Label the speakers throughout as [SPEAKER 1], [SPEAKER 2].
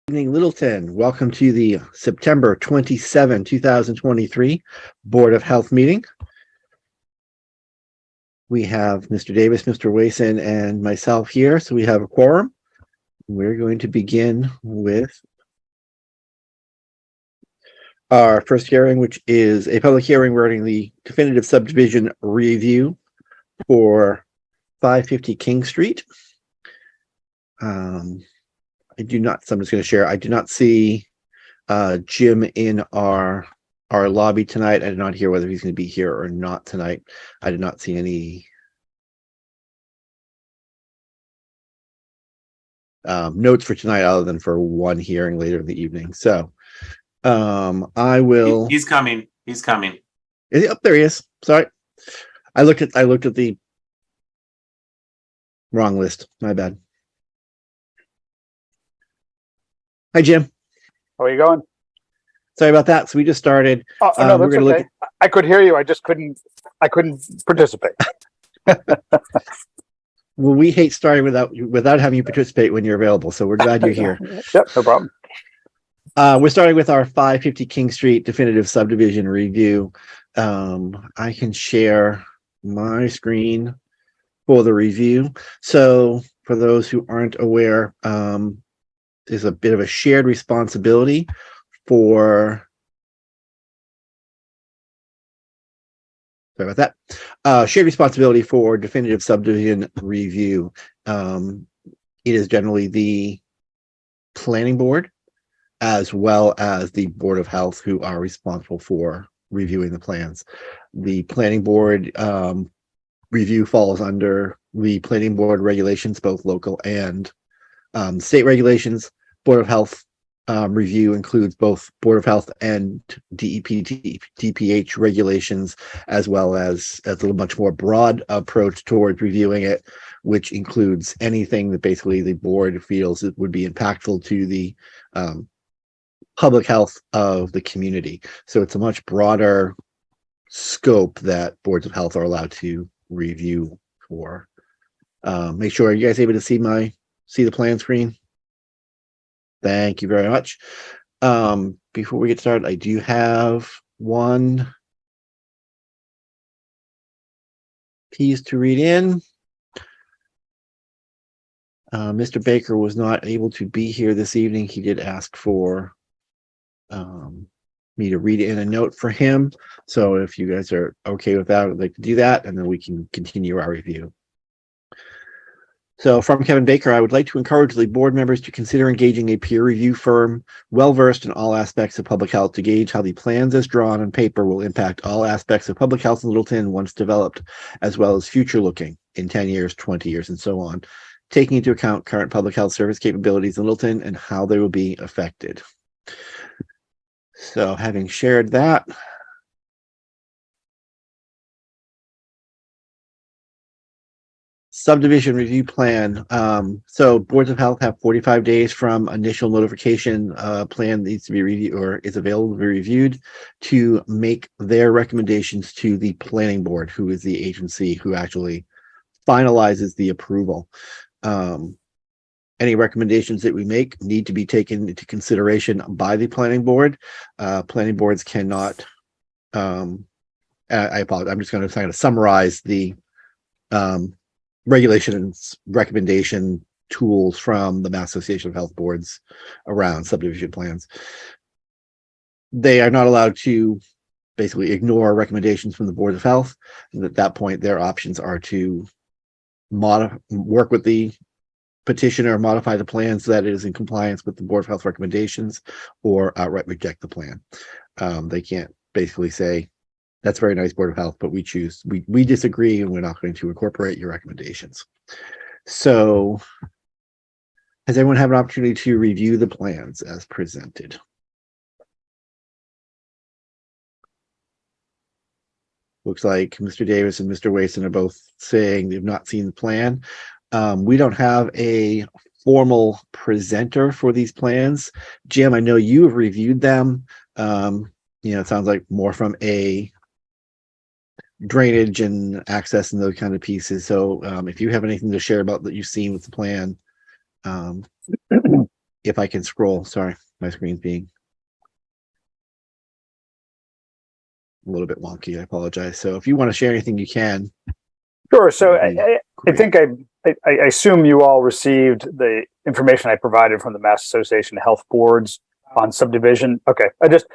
[SPEAKER 1] Evening, Littleton. Welcome to the September 27, 2023 Board of Health meeting. We have Mr. Davis, Mr. Wason, and myself here, so we have a quorum. We're going to begin with our first hearing, which is a public hearing regarding the definitive subdivision review for 550 King Street. I do not, so I'm just going to share. I do not see Jim in our lobby tonight. I did not hear whether he's going to be here or not tonight. I did not see any notes for tonight other than for one hearing later in the evening. So I will.
[SPEAKER 2] He's coming. He's coming.
[SPEAKER 1] Is he up? There he is. Sorry. I looked at the wrong list. My bad. Hi, Jim.
[SPEAKER 3] How are you going?
[SPEAKER 1] Sorry about that. So we just started.
[SPEAKER 3] Oh, no, that's okay. I could hear you. I just couldn't participate.
[SPEAKER 1] Well, we hate starting without having you participate when you're available. So we're glad you're here.
[SPEAKER 3] Yep, no problem.
[SPEAKER 1] We're starting with our 550 King Street definitive subdivision review. I can share my screen for the review. So for those who aren't aware, there's a bit of a shared responsibility for, sorry about that, shared responsibility for definitive subdivision review. It is generally the planning board as well as the Board of Health who are responsible for reviewing the plans. The planning board review falls under the planning board regulations, both local and state regulations. Board of Health review includes both Board of Health and DEP, DPH regulations, as well as a little much more broad approach towards reviewing it, which includes anything that basically the board feels it would be impactful to the public health of the community. So it's a much broader scope that boards of health are allowed to review for. Make sure you guys able to see the plan screen. Thank you very much. Before we get started, I do have one piece to read in. Mr. Baker was not able to be here this evening. He did ask for me to read in a note for him. So if you guys are okay with that, I'd like to do that, and then we can continue our review. So from Kevin Baker, I would like to encourage the board members to consider engaging a peer review firm well-versed in all aspects of public health to gauge how the plans as drawn on paper will impact all aspects of public health in Littleton once developed, as well as future looking in 10 years, 20 years, and so on, taking into account current public health service capabilities in Littleton and how they will be affected. So having shared that, subdivision review plan. So boards of health have 45 days from initial notification plan needs to be reviewed or is available to be reviewed to make their recommendations to the planning board, who is the agency who actually finalizes the approval. Any recommendations that we make need to be taken into consideration by the planning board. Planning boards cannot, I apologize, I'm just going to summarize the regulations, recommendation tools from the Mass Association of Health Boards around subdivision plans. They are not allowed to basically ignore recommendations from the Board of Health. And at that point, their options are to work with the petitioner, modify the plan so that it is in compliance with the Board of Health recommendations, or outright reject the plan. They can't basically say, that's very nice, Board of Health, but we disagree and we're not going to incorporate your recommendations. So has everyone had an opportunity to review the plans as presented? Looks like Mr. Davis and Mr. Wason are both saying they've not seen the plan. We don't have a formal presenter for these plans. Jim, I know you have reviewed them. It sounds like more from a drainage and access and those kind of pieces. So if you have anything to share about that you've seen with the plan, if I can scroll, sorry, my screen's being a little bit wonky. I apologize. So if you want to share anything, you can.
[SPEAKER 3] Sure. So
[SPEAKER 1] That'd be
[SPEAKER 3] I
[SPEAKER 1] great.
[SPEAKER 3] think I assume you all received the information I provided from the Mass Association of Health Boards on subdivision. Okay. I just,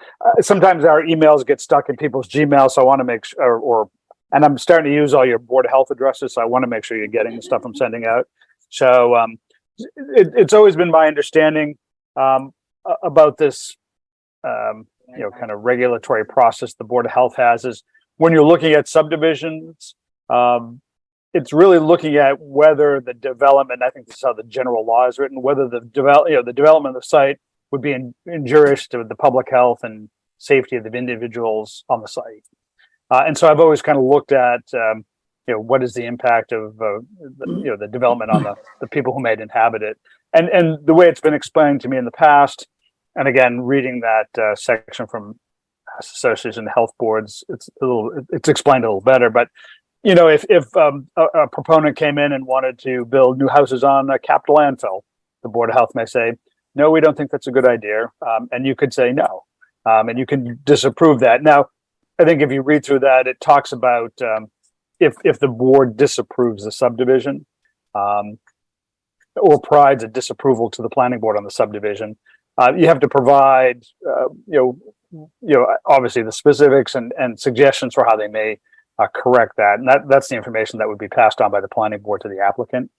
[SPEAKER 3] sometimes our emails get stuck in people's Gmail. So I want to make sure, and I'm starting to use all your Board of Health addresses. So I want to make sure you're getting the stuff I'm sending out. So it's always been my understanding about this, kind of regulatory process the Board of Health has is when you're looking at subdivisions, it's really looking at whether the development, I think this is how the general law is written, whether the development of the site would be injurious to the public health and safety of the individuals on the site. And so I've always kind of looked at, what is the impact of, the development on the people who might inhabit it. And the way it's been explained to me in the past, and again, reading that section from Association of Health Boards, it's explained a little better, but if a proponent came in and wanted to build new houses on a capped landfill, the Board of Health may say, no, we don't think that's a good idea. And you could say no, and you can disapprove that. Now, I think if you read through that, it talks about if the board disapproves the subdivision or provides a disapproval to the planning board on the subdivision, you have to provide, obviously the specifics and suggestions for how they may correct that. And that's the information that would be passed on by the planning board to the applicant.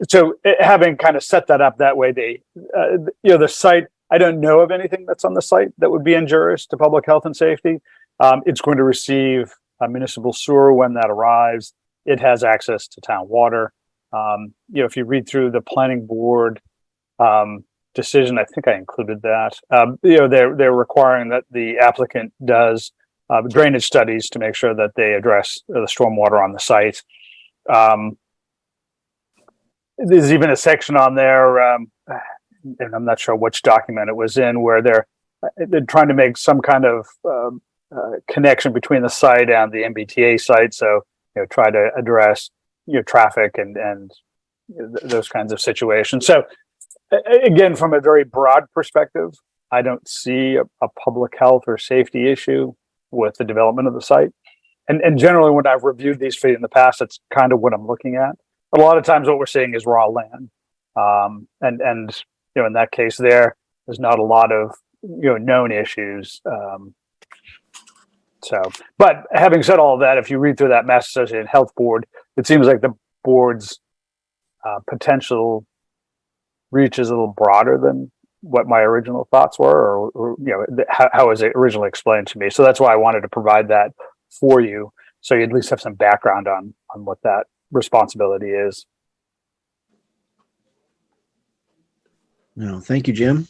[SPEAKER 3] So having kind of set that up that way, the site, I don't know of anything that's on the site that would be injurious to public health and safety. It's going to receive a municipal sewer when that arrives. It has access to town water. If you read through the planning board decision, I think I included that. They're requiring that the applicant does drainage studies to make sure that they address the stormwater on the site. There's even a section on there, and I'm not sure which document it was in, where they're trying to make some kind of connection between the site and the MBTA site. So, try to address traffic and those kinds of situations. So, again, from a very broad perspective, I don't see a public health or safety issue with the development of the site. And generally, when I've reviewed these feet in the past, that's kind of what I'm looking at. But a lot of times what we're seeing is raw land. And in that case there's not a lot of, known issues. But having said all of that, if you read through that Mass Association Health Board, it seems like the board's potential reach is a little broader than what my original thoughts were, or how was it originally explained to me. So that's why I wanted to provide that for you, so you at least have some background on what that responsibility is.
[SPEAKER 1] No, thank you, Jim.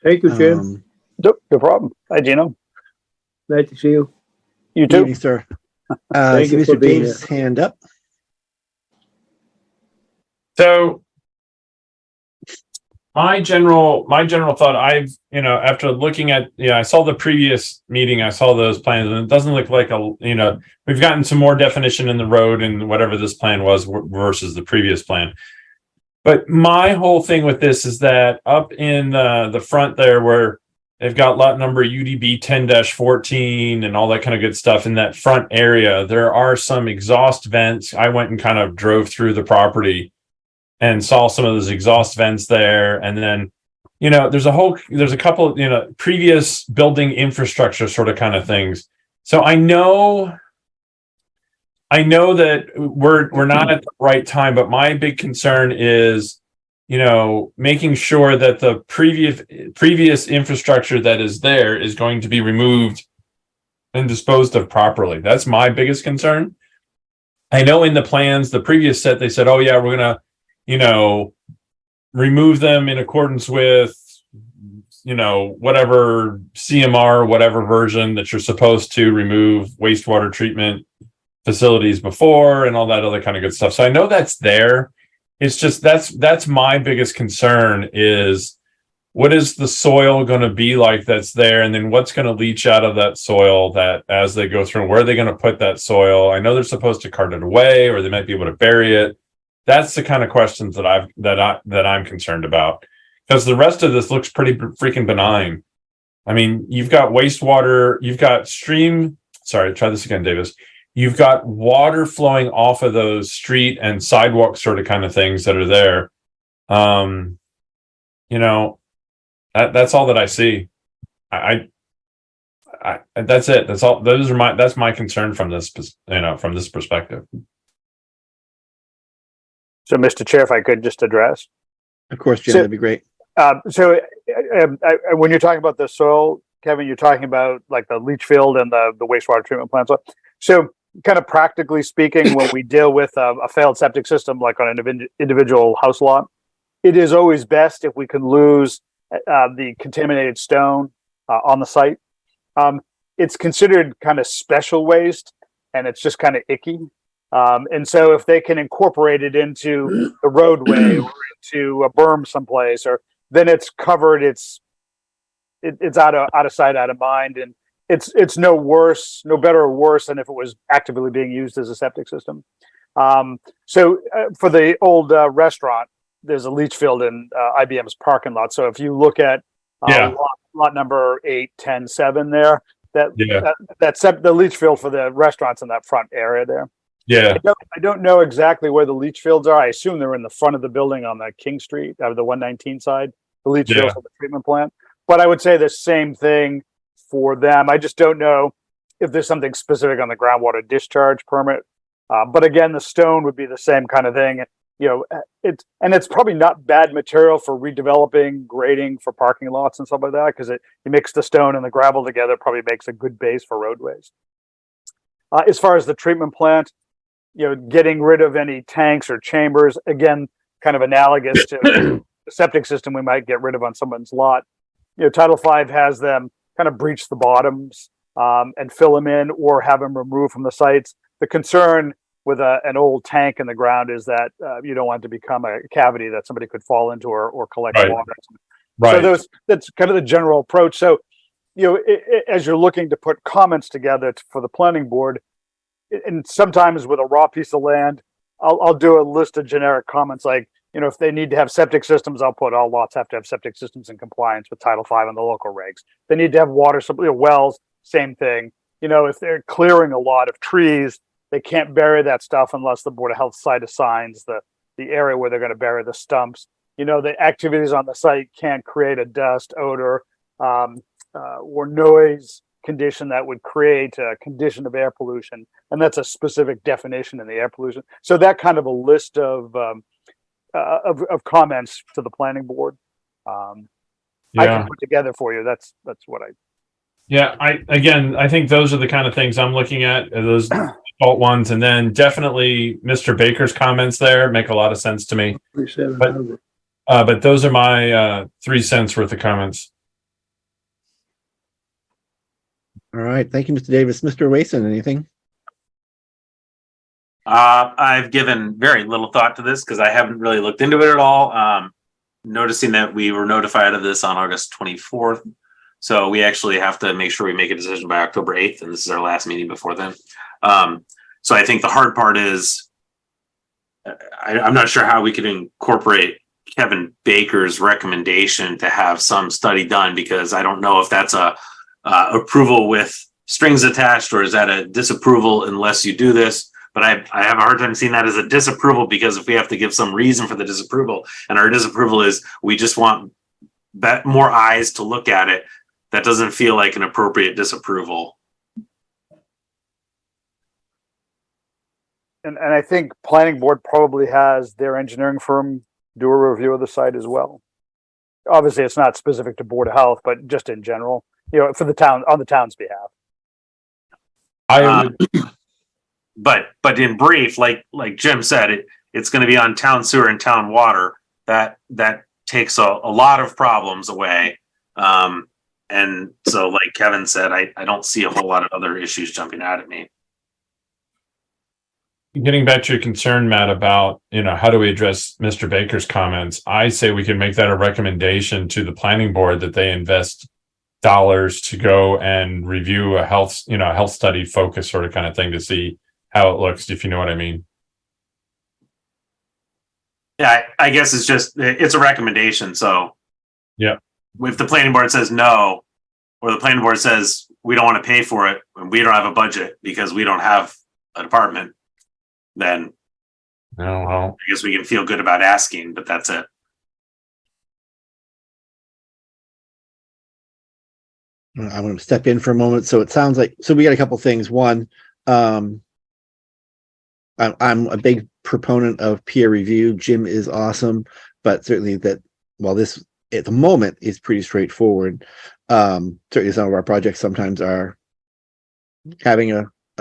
[SPEAKER 2] Thank you, Jim.
[SPEAKER 3] No problem. Hi, Gino.
[SPEAKER 2] Nice to see you.
[SPEAKER 3] You
[SPEAKER 1] Good
[SPEAKER 3] too.
[SPEAKER 1] evening, sir.
[SPEAKER 2] Thank you for
[SPEAKER 1] Mr.
[SPEAKER 2] being
[SPEAKER 1] Davis' hand up.
[SPEAKER 4] So my general thought, after looking at, I saw the previous meeting, I saw those plans, and it doesn't look like we've gotten some more definition in the road and whatever this plan was versus the previous plan. But my whole thing with this is that up in the front there, where they've got lot number UDB 10-14 and all that kind of good stuff in that front area, there are some exhaust vents. I went and kind of drove through the property and saw some of those exhaust vents there. And then, there's a couple, previous building infrastructure sort of kind of things. So I know that we're not at the right time, but my big concern is, making sure that the previous infrastructure that is there is going to be removed and disposed of properly. That's my biggest concern. I know in the plans, the previous set, they said, oh yeah, we're going to, remove them in accordance with, whatever CMR, whatever version that you're supposed to remove wastewater treatment facilities before and all that other kind of good stuff. So I know that's there. It's just, that's my biggest concern is, what is the soil going to be like that's there? And then what's going to leach out of that soil that as they go through, where are they going to put that soil? I know they're supposed to cart it away, or they might be able to bury it. That's the kind of questions that I'm concerned about. because the rest of this looks pretty freaking benign. I mean, you've got wastewater, you've got sorry, try this again, Davis. You've got water flowing off of those street and sidewalk sort of kind of things that are there. You know, that's all that I see. I that's it. That's all. That's my concern from this, from this perspective.
[SPEAKER 3] So, Mr. Chair, if I could just address.
[SPEAKER 1] Of course, Jim,
[SPEAKER 3] So-
[SPEAKER 1] that'd be great.
[SPEAKER 3] When you're talking about the soil, Kevin, you're talking about like the leach field and the wastewater treatment plant. So kind of practically speaking, when we deal with a failed septic system, like on an individual house lot, it is always best if we can lose the contaminated stone on the site. It's considered kind of special waste, and it's just kind of icky. And so if they can incorporate it into the roadway or into a berm someplace, or then it's covered, it's out of sight, out of mind, and it's no better or worse than if it was actively being used as a septic system. So for the old restaurant, there's a leach field in IBM's parking lot. So if you look at lot number 8, 10, 7 there, the leach field for the restaurants in that front area there.
[SPEAKER 4] Yeah.
[SPEAKER 3] I don't know exactly where the leach fields are. I assume they're in the front of the building on the King Street, the 119 side, the leach fields of the treatment plant. But I would say the same thing for them. I just don't know if there's something specific on the groundwater discharge permit. But again, the stone would be the same kind of thing. It's probably not bad material for redeveloping, grading for parking lots and stuff like that, because you mix the stone and the gravel together, probably makes a good base for roadways. As far as the treatment plant, getting rid of any tanks or chambers, again, kind of analogous to the septic system we might get rid of on someone's lot. Title V has them kind of breach the bottoms and fill them in or have them removed from the sites. The concern with an old tank in the ground is that you don't want it to become a cavity that somebody could fall into or collect water.
[SPEAKER 4] Right.
[SPEAKER 3] So that's kind of the general approach. So, as you're looking to put comments together for the planning board, and sometimes with a raw piece of land, I'll do a list of generic comments like, if they need to have septic systems, I'll put all lots have to have septic systems in compliance with Title V and the local regs. They need to have water supply, wells, same thing. If they're clearing a lot of trees, they can't bury that stuff unless the Board of Health site assigns the area where they're going to bury the stumps. The activities on the site can't create a dust, odor, or noise condition that would create a condition of air pollution. And that's a specific definition in the air pollution. So that kind of a list of comments to the planning board. I can put together for you. That's what I.
[SPEAKER 4] Yeah, I think those are the kind of things I'm looking at, those default ones, and then definitely Mr. Baker's comments there make a lot of sense to me. But those are my 3 cents worth of comments.
[SPEAKER 1] All right. Thank you, Mr. Davis. Mr. Wason, anything?
[SPEAKER 5] I've given very little thought to this because I haven't really looked into it at all. Noticing that we were notified of this on August 24th. So we actually have to make sure we make a decision by October 8th. And this is our last meeting before then. So I think the hard part is I'm not sure how we could incorporate Kevin Baker's recommendation to have some study done, because I don't know if that's a approval with strings attached, or is that a disapproval unless you do this? But I have a hard time seeing that as a disapproval, because if we have to give some reason for the disapproval, and our disapproval is we just want more eyes to look at it, that doesn't feel like an appropriate disapproval.
[SPEAKER 3] And I think planning board probably has their engineering firm do a review of the site as well. Obviously, it's not specific to Board of Health, but just in general, for the town, on the town's behalf.
[SPEAKER 5] But in brief, like Jim said, it's going to be on town sewer and town water. That takes a lot of problems away. And so, like Kevin said, I don't see a whole lot of other issues jumping out at me.
[SPEAKER 4] Getting back to your concern, Matt, about, how do we address Mr. Baker's comments? I say we can make that a recommendation to the planning board that they invest dollars to go and review a health study focus sort of kind of thing to see how it looks, if you know what I mean.
[SPEAKER 5] Yeah, I guess it's a recommendation. So
[SPEAKER 4] Yeah.
[SPEAKER 5] If the planning board says no, or the planning board says we don't want to pay for it, and we don't have a budget because we don't have a department, then
[SPEAKER 4] No, well,
[SPEAKER 5] I guess we can feel good about asking, but that's it.
[SPEAKER 1] I'm going to step in for a moment. So it sounds like, so we got a couple things. One, I'm a big proponent of peer review. Jim is awesome, but certainly that while this at the moment is pretty straightforward, certainly some of our projects sometimes are having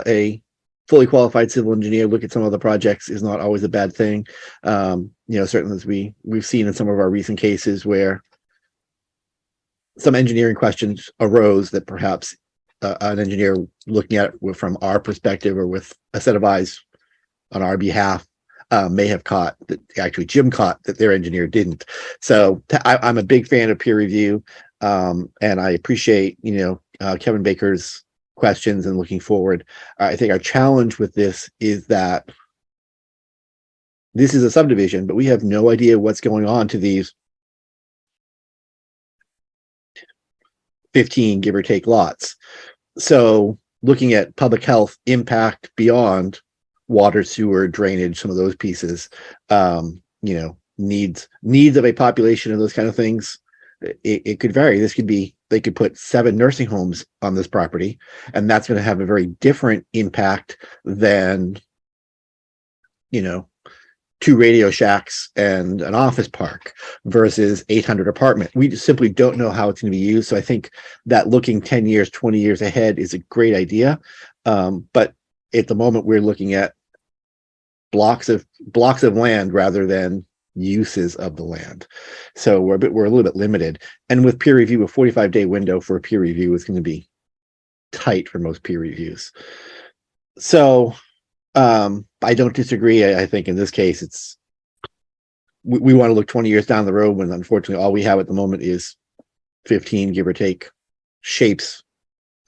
[SPEAKER 1] a fully qualified civil engineer look at some of the projects is not always a bad thing. Certainly as we've seen in some of our recent cases where some engineering questions arose that perhaps an engineer looking at it from our perspective or with a set of eyes on our behalf may have caught that actually Jim caught that their engineer didn't. So I'm a big fan of peer review, and I appreciate Kevin Baker's questions and looking forward. I think our challenge with this is that this is a subdivision, but we have no idea what's going on to these 15 give or take lots. So looking at public health impact beyond water, sewer, drainage, some of those pieces, needs of a population and those kind of things, it could vary. This could be, they could put 7 nursing homes on this property, and that's going to have a very different impact than 2 Radio Shacks and an office park versus 800 apartment. We just simply don't know how it's going to be used. So I think that looking 10 years, 20 years ahead is a great idea. But at the moment we're looking at blocks of land rather than uses of the land. So we're a little bit limited. And with peer review, a 45-day window for a peer review is going to be tight for most peer reviews. So I don't disagree. I think in this case, we want to look 20 years down the road when unfortunately all we have at the moment is 15, give or take, shapes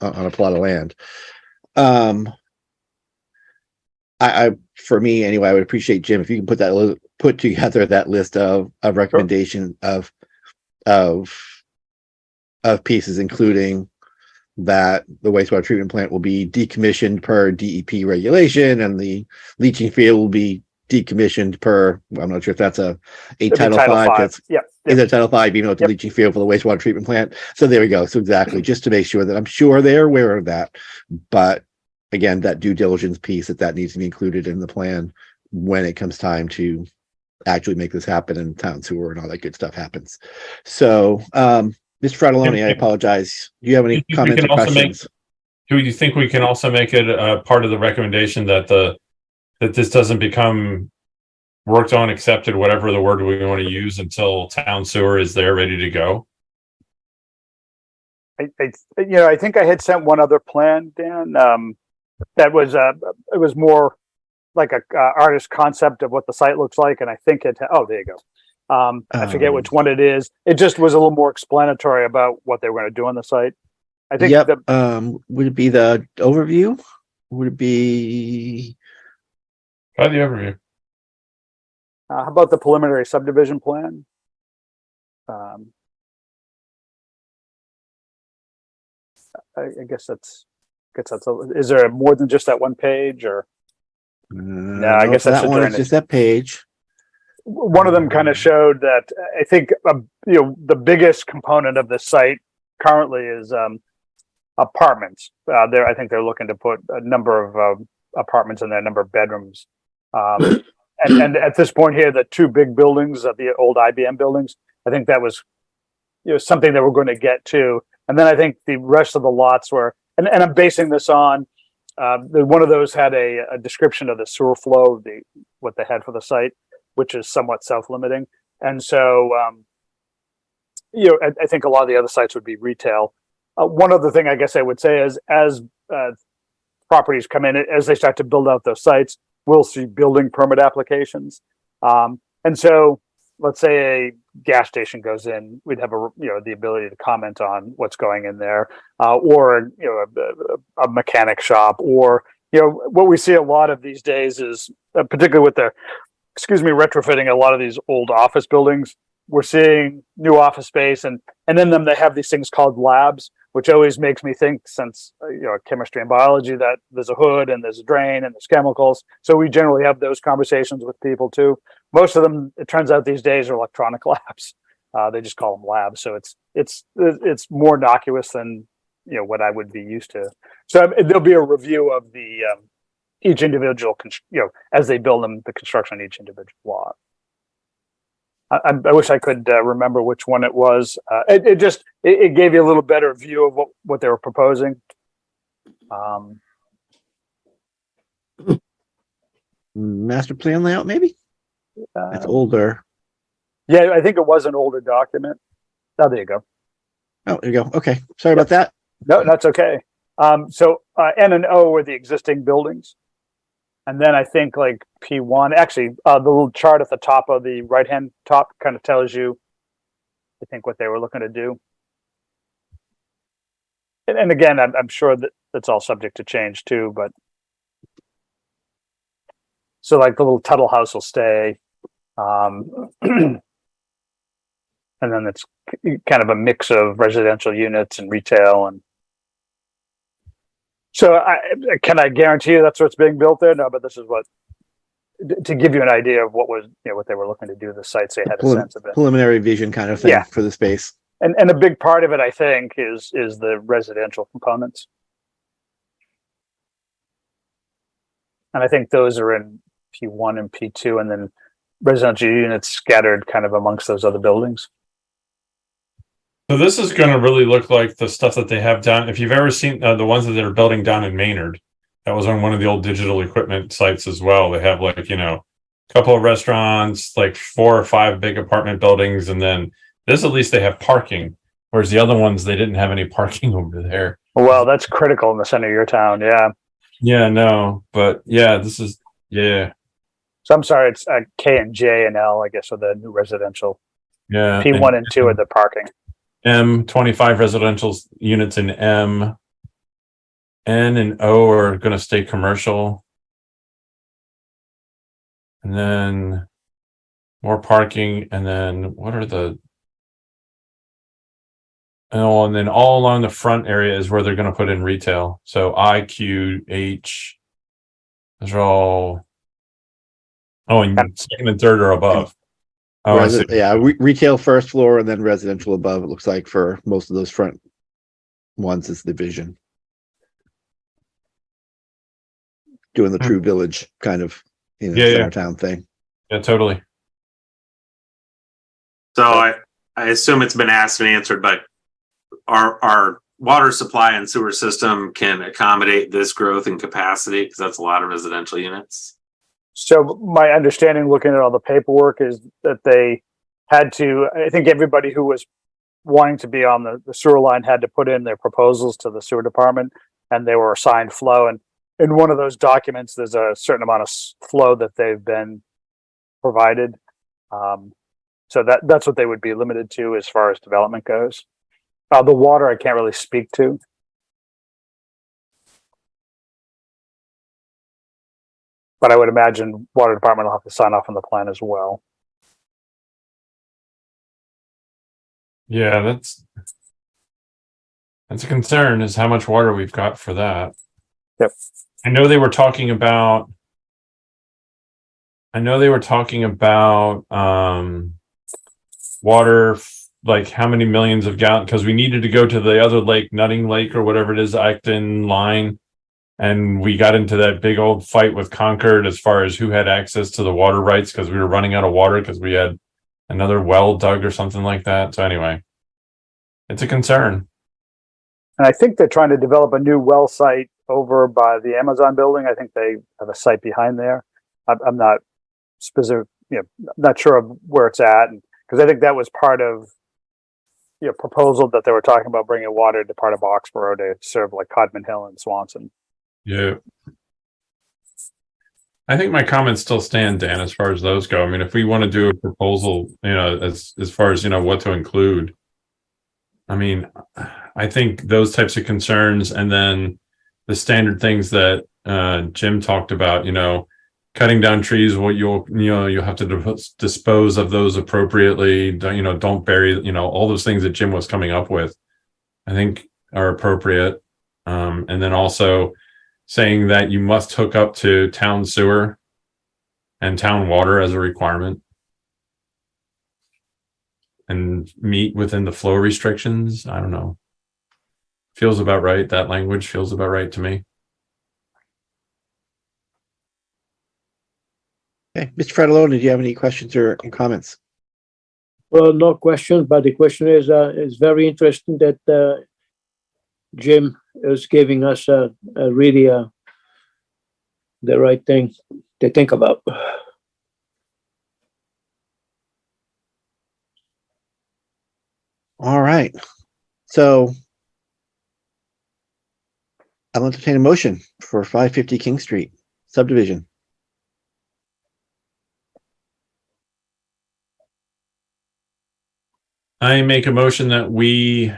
[SPEAKER 1] on a plot of land. For me anyway, I would appreciate, Jim, if you can put together that list of recommendation of pieces, including that the wastewater treatment plant will be decommissioned per DEP regulation and the leaching field will be decommissioned per, I'm not sure if that's a Title V. Is it Title V, even though it's a leaching field for the wastewater treatment plant? So there we go. So exactly, just to make sure that I'm sure they're aware of that. But again, that due diligence piece, that needs to be included in the plan when it comes time to actually make this happen and town sewer and all that good stuff happens. So, Mr. Fratelloni, I apologize. Do you have any comments or questions?
[SPEAKER 4] Do you think we can also make it a part of the recommendation that this doesn't become worked on, accepted, whatever the word we want to use, until town sewer is there ready to go?
[SPEAKER 3] I think I had sent one other plan, Dan. That was it was more like a artist concept of what the site looks like, and I think there you go. I forget which one it is. It just was a little more explanatory about what they were going to do on the site. I think.
[SPEAKER 1] Yep. Would it be the overview? Would it be?
[SPEAKER 4] Try the overview.
[SPEAKER 3] How about the preliminary subdivision plan? I guess that's. Is there more than just that one page, or? No, I guess that's
[SPEAKER 1] that one. It's just that page.
[SPEAKER 3] One of them kind of showed that I think the biggest component of this site currently is apartments. I think they're looking to put a number of apartments in there, a number of bedrooms. And at this point here, the 2 big buildings, the old IBM buildings, I think that was something that we're going to get to. And then I think the rest of the lots were, and I'm basing this on one of those had a description of the sewer flow, what they had for the site, which is somewhat self-limiting. And so, I think a lot of the other sites would be retail. One other thing I guess I would say is as properties come in, as they start to build out those sites, we'll see building permit applications. And so let's say a gas station goes in, we'd have the ability to comment on what's going in there, or, a mechanic shop, or, what we see a lot of these days is, particularly with retrofitting a lot of these old office buildings, we're seeing new office space, and in them they have these things called labs, which always makes me think, since chemistry and biology, that there's a hood and there's a drain and there's chemicals. So we generally have those conversations with people too. Most of them, it turns out these days, are electronic labs. They just call them labs. So it's more innocuous than what I would be used to. So there'll be a review of the each individual, as they build them, the construction on each individual lot. I wish I could remember which one it was. It gave you a little better view of what they were proposing.
[SPEAKER 1] Master plan layout, maybe? That's older.
[SPEAKER 3] Yeah, I think it was an older document. Oh, there you go.
[SPEAKER 1] Oh, there you go. Okay. Sorry about that.
[SPEAKER 3] No, that's okay. So N and O were the existing buildings. And then I think like P1, actually, the little chart at the top of the right-hand top kind of tells you, I think, what they were looking to do. And again, I'm sure that that's all subject to change too, but so like the little Tuttle house will stay. And then it's kind of a mix of residential units and retail. And so can I guarantee you that's what's being built there? No, but this is to give you an idea of what they were looking to do. The sites, they had a sense of it.
[SPEAKER 1] Preliminary vision kind of thing for the space.
[SPEAKER 3] And a big part of it, I think, is the residential components. And I think those are in P1 and P2, and then residential units scattered kind of amongst those other buildings.
[SPEAKER 4] So this is going to really look like the stuff that they have down. If you've ever seen the ones that they're building down in Maynard, that was on one of the old digital equipment sites as well. They have a couple of restaurants, like 4 or 5 big apartment buildings. And then this, at least they have parking. Whereas the other ones, they didn't have any parking over there.
[SPEAKER 3] Well, that's critical in the center of your town. Yeah.
[SPEAKER 4] Yeah, no, but yeah, this is, yeah.
[SPEAKER 3] So I'm sorry, it's K and J and L, I guess, are the new residential.
[SPEAKER 4] Yeah.
[SPEAKER 3] P1 and 2 are the parking.
[SPEAKER 4] M, 25 residential units in M. N and O are going to stay commercial. And then more parking. And then what are the... Oh, and then all along the front area is where they're going to put in retail. So I, Q, H. Those are all... Oh, and second and third are above. Oh, I see.
[SPEAKER 1] Yeah, retail first floor and then residential above. It looks like for most of those front ones is the vision. Doing the true village kind of center town thing.
[SPEAKER 4] Yeah, totally.
[SPEAKER 5] So I assume it's been asked and answered, but our water supply and sewer system can accommodate this growth in capacity, because that's a lot of residential units.
[SPEAKER 3] So my understanding, looking at all the paperwork, is that they had to, I think everybody who was wanting to be on the sewer line had to put in their proposals to the sewer department, and they were assigned flow. And in one of those documents, there's a certain amount of flow that they've been provided. So that's what they would be limited to as far as development goes. The water, I can't really speak to. But I would imagine water department will have to sign off on the plan as well.
[SPEAKER 4] Yeah, that's a concern, is how much water we've got for that.
[SPEAKER 3] Yep.
[SPEAKER 4] I know they were talking about water, like how many millions of gallons, because we needed to go to the other lake, Nutting Lake or whatever it is, Acton line. And we got into that big old fight with Concord as far as who had access to the water rights, because we were running out of water because we had another well dug or something like that. So anyway, it's a concern.
[SPEAKER 3] And I think they're trying to develop a new well site over by the Amazon building. I think they have a site behind there. I'm not specific, not sure of where it's at, because I think that was part of proposal that they were talking about, bringing water to part of Oxborough to serve like Codman Hill and Swanson.
[SPEAKER 4] Yeah. I think my comments still stand, Dan, as far as those go. I mean, if we want to do a proposal, as far as, what to include, I mean, I think those types of concerns, and then the standard things that Jim talked about, cutting down trees, what you'll have to dispose of those appropriately. Don't bury, all those things that Jim was coming up with, I think are appropriate. And then also saying that you must hook up to town sewer and town water as a requirement and meet within the flow restrictions. I don't know. Feels about right. That language feels about right to me.
[SPEAKER 1] Okay, Mr. Fratellone, did you have any questions or comments?
[SPEAKER 2] Well, no question, but the question is, it's very interesting that, Jim is giving us really the right thing to think about.
[SPEAKER 1] All right. So I'll entertain a motion for 550 King Street subdivision.
[SPEAKER 4] I make a motion that we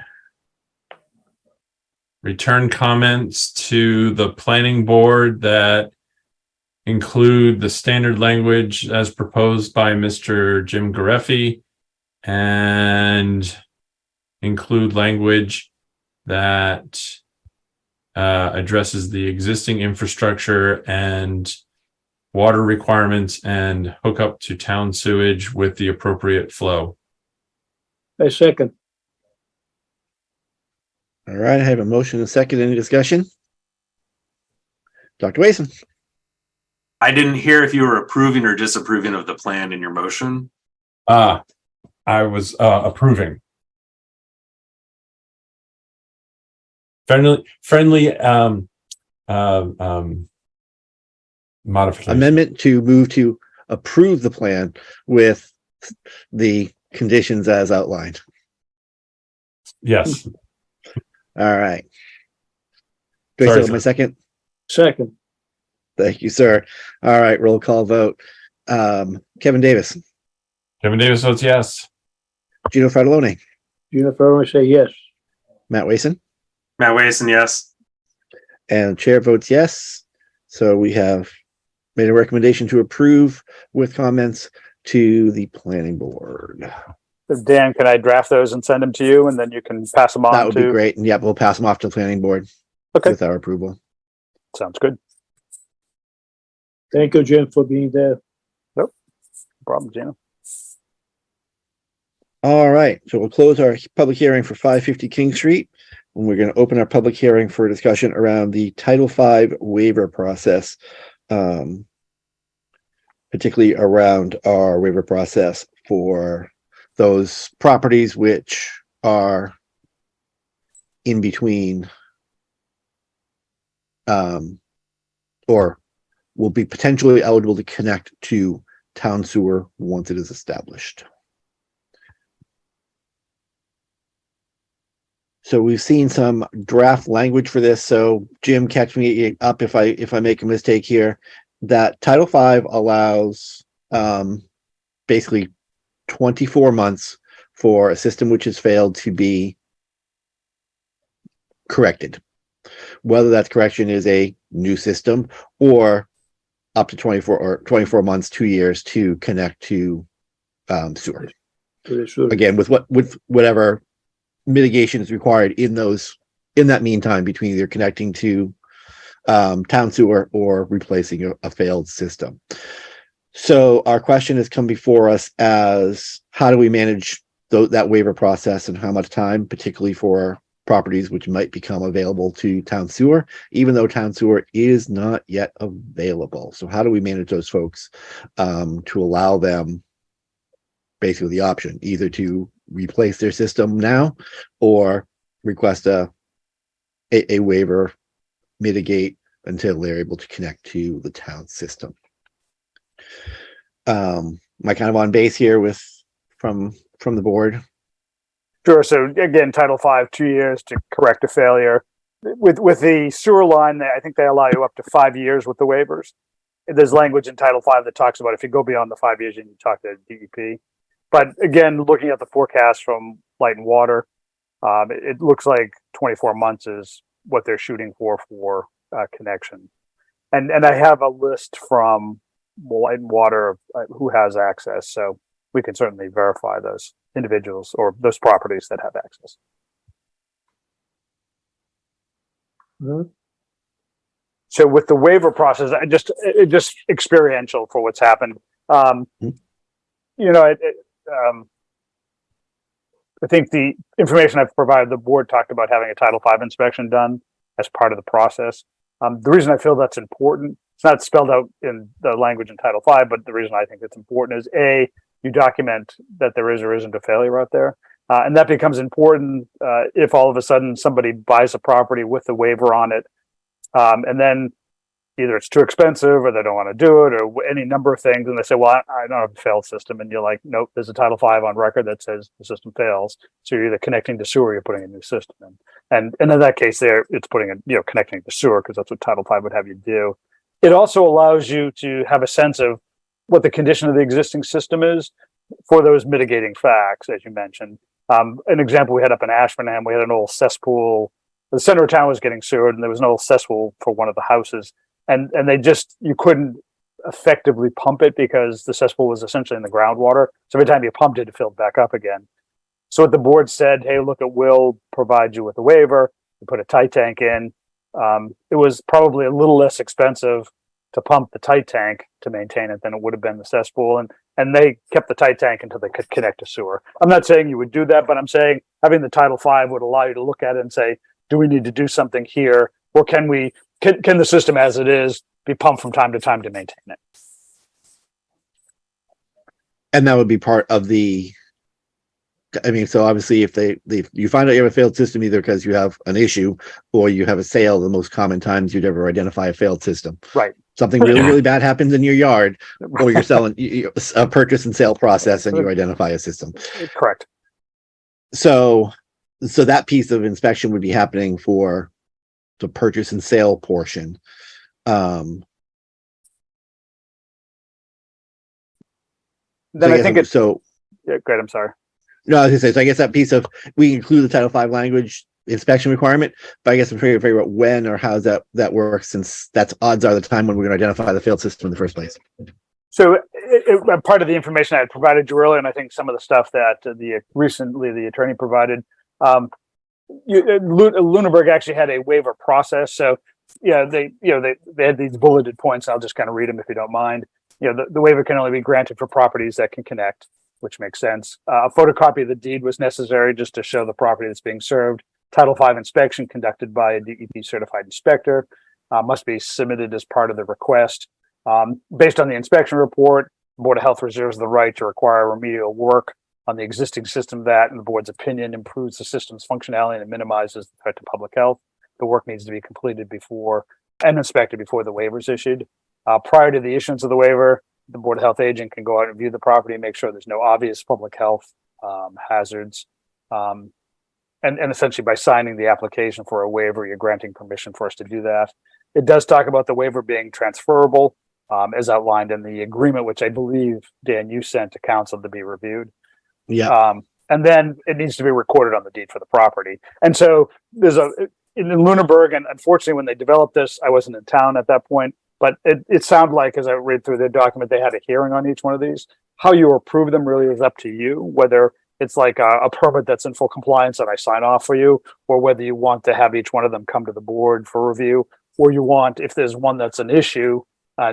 [SPEAKER 4] return comments to the planning board that include the standard language as proposed by Mr. Jim Gareffi and include language that addresses the existing infrastructure and water requirements and hook up to town sewage with the appropriate flow.
[SPEAKER 2] A second.
[SPEAKER 1] All right, I have a motion and a second. Any discussion? Dr. Wason.
[SPEAKER 5] I didn't hear if you were approving or disapproving of the plan in your motion.
[SPEAKER 4] I was approving. Friendly modification.
[SPEAKER 1] Amendment to move to approve the plan with the conditions as outlined.
[SPEAKER 4] Yes.
[SPEAKER 1] All right. Do I
[SPEAKER 4] Sorry,
[SPEAKER 1] still have my second?
[SPEAKER 2] Second.
[SPEAKER 1] Thank you, sir. All right, roll call vote. Kevin Davis,
[SPEAKER 4] Kevin Davis votes yes.
[SPEAKER 1] Gino Fratellone,
[SPEAKER 2] Jennifer, I say yes.
[SPEAKER 1] Matt Wason,
[SPEAKER 5] Matt Wason, yes.
[SPEAKER 1] and chair votes yes. So we have made a recommendation to approve with comments to the planning board.
[SPEAKER 3] Dan, can I draft those and send them to you and then you can pass them on?
[SPEAKER 1] That would be
[SPEAKER 3] to-
[SPEAKER 1] great. And yeah, we'll pass them off to the planning board
[SPEAKER 3] Okay.
[SPEAKER 1] with our approval.
[SPEAKER 3] Sounds good.
[SPEAKER 2] Thank you, Jim, for being there.
[SPEAKER 3] No problem, Gina.
[SPEAKER 1] All right, so we'll close our public hearing for 550 King Street. And we're going to open our public hearing for discussion around the Title V waiver process, particularly around our waiver process for those properties which are in between or will be potentially eligible to connect to town sewer once it is established. So we've seen some draft language for this. So Jim, catch me up if I make a mistake here. That Title V allows basically 24 months for a system which has failed to be corrected. Whether that correction is a new system or up to 24 months, 2 years to connect to sewer. Again, with whatever mitigation is required in that meantime between either connecting to town sewer or replacing a failed system. So our question has come before us as how do we manage that waiver process and how much time, particularly for properties which might become available to town sewer, even though town sewer is not yet available. So how do we manage those folks to allow them basically the option either to replace their system now or request a waiver, mitigate until they're able to connect to the town system. Am I kind of on base here with from the board?
[SPEAKER 3] Sure. So again, Title V, 2 years to correct a failure. With the sewer line, I think they allow you up to 5 years with the waivers. There's language in Title V that talks about if you go beyond the 5 years, you need to talk to DEP. But again, looking at the forecast from Light and Water, it looks like 24 months is what they're shooting for connection. And I have a list from light and water, who has access. So we can certainly verify those individuals or those properties that have access.
[SPEAKER 2] Mhm.
[SPEAKER 3] So with the waiver process, it just experiential for what's happened. You know, I think the information I've provided, the board talked about having a Title V inspection done as part of the process. The reason I feel that's important, it's not spelled out in the language in Title V, but the reason I think it's important is A, you document that there is or isn't a failure out there. And that becomes important if all of a sudden somebody buys a property with the waiver on it, and then either it's too expensive or they don't want to do it or any number of things. And they say, well, I don't have a failed system. And you're like, nope, there's a Title V on record that says the system fails. So you're either connecting to sewer or you're putting a new system in. And in that case there, it's putting connecting to sewer because that's what Title V would have you do. It also allows you to have a sense of what the condition of the existing system is for those mitigating facts, as you mentioned. An example we had up in Ashburnham, we had an old cesspool. The center of town was getting sewered and there was an old cesspool for one of the houses. And you couldn't effectively pump it because the cesspool was essentially in the groundwater. So every time you pumped it, it filled back up again. So what the board said, hey, look, it will provide you with a waiver. You put a tight tank in. It was probably a little less expensive to pump the tight tank to maintain it than it would have been the cesspool. And they kept the tight tank until they could connect to sewer. I'm not saying you would do that, but I'm saying having the Title V would allow you to look at it and say, do we need to do something here? Or can the system as it is be pumped from time to time to maintain it?
[SPEAKER 1] And that would be part of the, I mean, so obviously if you find out you have a failed system, either because you have an issue or you have a sale, the most common times you'd ever identify a failed system.
[SPEAKER 3] Right.
[SPEAKER 1] Something really, really bad happens in your yard or you're selling a purchase and sale process and you identify a system.
[SPEAKER 3] Correct.
[SPEAKER 1] So that piece of inspection would be happening for the purchase and sale portion.
[SPEAKER 3] Then
[SPEAKER 1] So
[SPEAKER 3] I think it's
[SPEAKER 1] so.
[SPEAKER 3] yeah, great. I'm sorry.
[SPEAKER 1] No, I was gonna say, so I guess that piece of, we include the Title V language inspection requirement, but I guess I'm trying to figure out when or how that works, since that's odds are the time when we're going to identify the failed system in the first place.
[SPEAKER 3] So part of the information I had provided you earlier, and I think some of the stuff that recently the attorney provided, Lunenburg actually had a waiver process. So yeah, they had these bulleted points. I'll just kind of read them if you don't mind. The waiver can only be granted for properties that can connect, which makes sense. A photocopy of the deed was necessary just to show the property that's being served. Title V inspection conducted by a DEP certified inspector must be submitted as part of the request. Based on the inspection report, the Board of Health reserves the right to require remedial work on the existing system that, in the board's opinion, improves the system's functionality and minimizes the threat to public health. The work needs to be completed before and inspected before the waiver is issued. Prior to the issuance of the waiver, the Board of Health agent can go out and view the property and make sure there's no obvious public health hazards. And essentially by signing the application for a waiver, you're granting permission for us to do that. It does talk about the waiver being transferable, as outlined in the agreement, which I believe, Dan, you sent to council to be reviewed.
[SPEAKER 1] Yeah.
[SPEAKER 3] And then it needs to be recorded on the deed for the property. And so there's in Lunenburg, and unfortunately when they developed this, I wasn't in town at that point, but it sounded like, as I read through their document, they had a hearing on each one of these. How you approve them really is up to you, whether it's like a permit that's in full compliance that I sign off for you, or whether you want to have each one of them come to the board for review, or you want, if there's one that's an issue,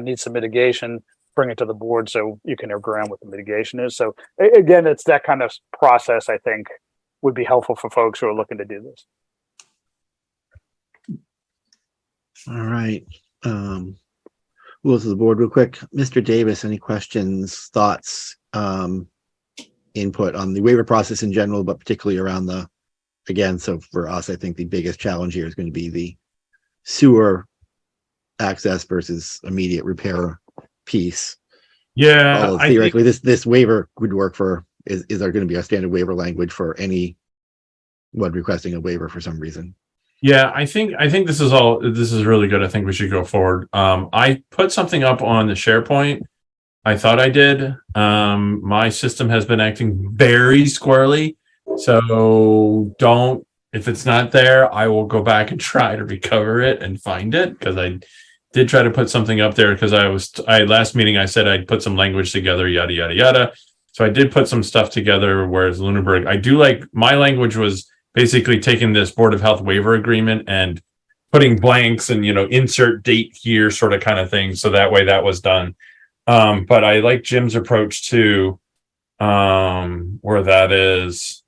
[SPEAKER 3] needs some mitigation, bring it to the board so you can agree on what the mitigation is. So again, it's that kind of process I think would be helpful for folks who are looking to do this.
[SPEAKER 1] All right. Who else is the board real quick? Mr. Davis, any questions, thoughts, input on the waiver process in general, but particularly around again, so for us, I think the biggest challenge here is going to be the sewer access versus immediate repair piece.
[SPEAKER 4] Yeah,
[SPEAKER 1] Although theoretically, this waiver would work for, is there going to be a standard waiver language for anyone requesting a waiver for some reason?
[SPEAKER 4] Yeah, I think this is really good. I think we should go forward. I put something up on the SharePoint. I thought I did. My system has been acting very squirrely. So if it's not there, I will go back and try to recover it and find it, because did try to put something up there because last meeting I said I'd put some language together, yada, yada, yada. So I did put some stuff together, whereas Lunenburg, I do like, my language was basically taking this Board of Health waiver agreement and putting blanks and, insert date here sort of kind of thing. So that way that was done. But I like Jim's approach to where that is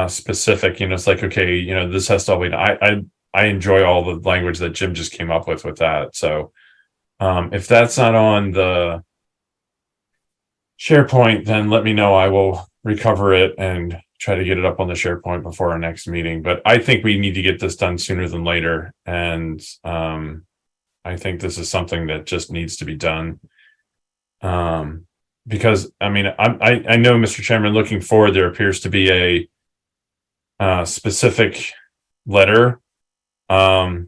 [SPEAKER 4] specific, it's like, okay, this has to all be, I enjoy all the language that Jim just came up with that. So if that's not on the SharePoint, then let me know. I will recover it and try to get it up on the SharePoint before our next meeting. But I think we need to get this done sooner than later. And I think this is something that just needs to be done. Because I mean, I know, Mr. Chairman, looking forward, there appears to be a specific letter. We'll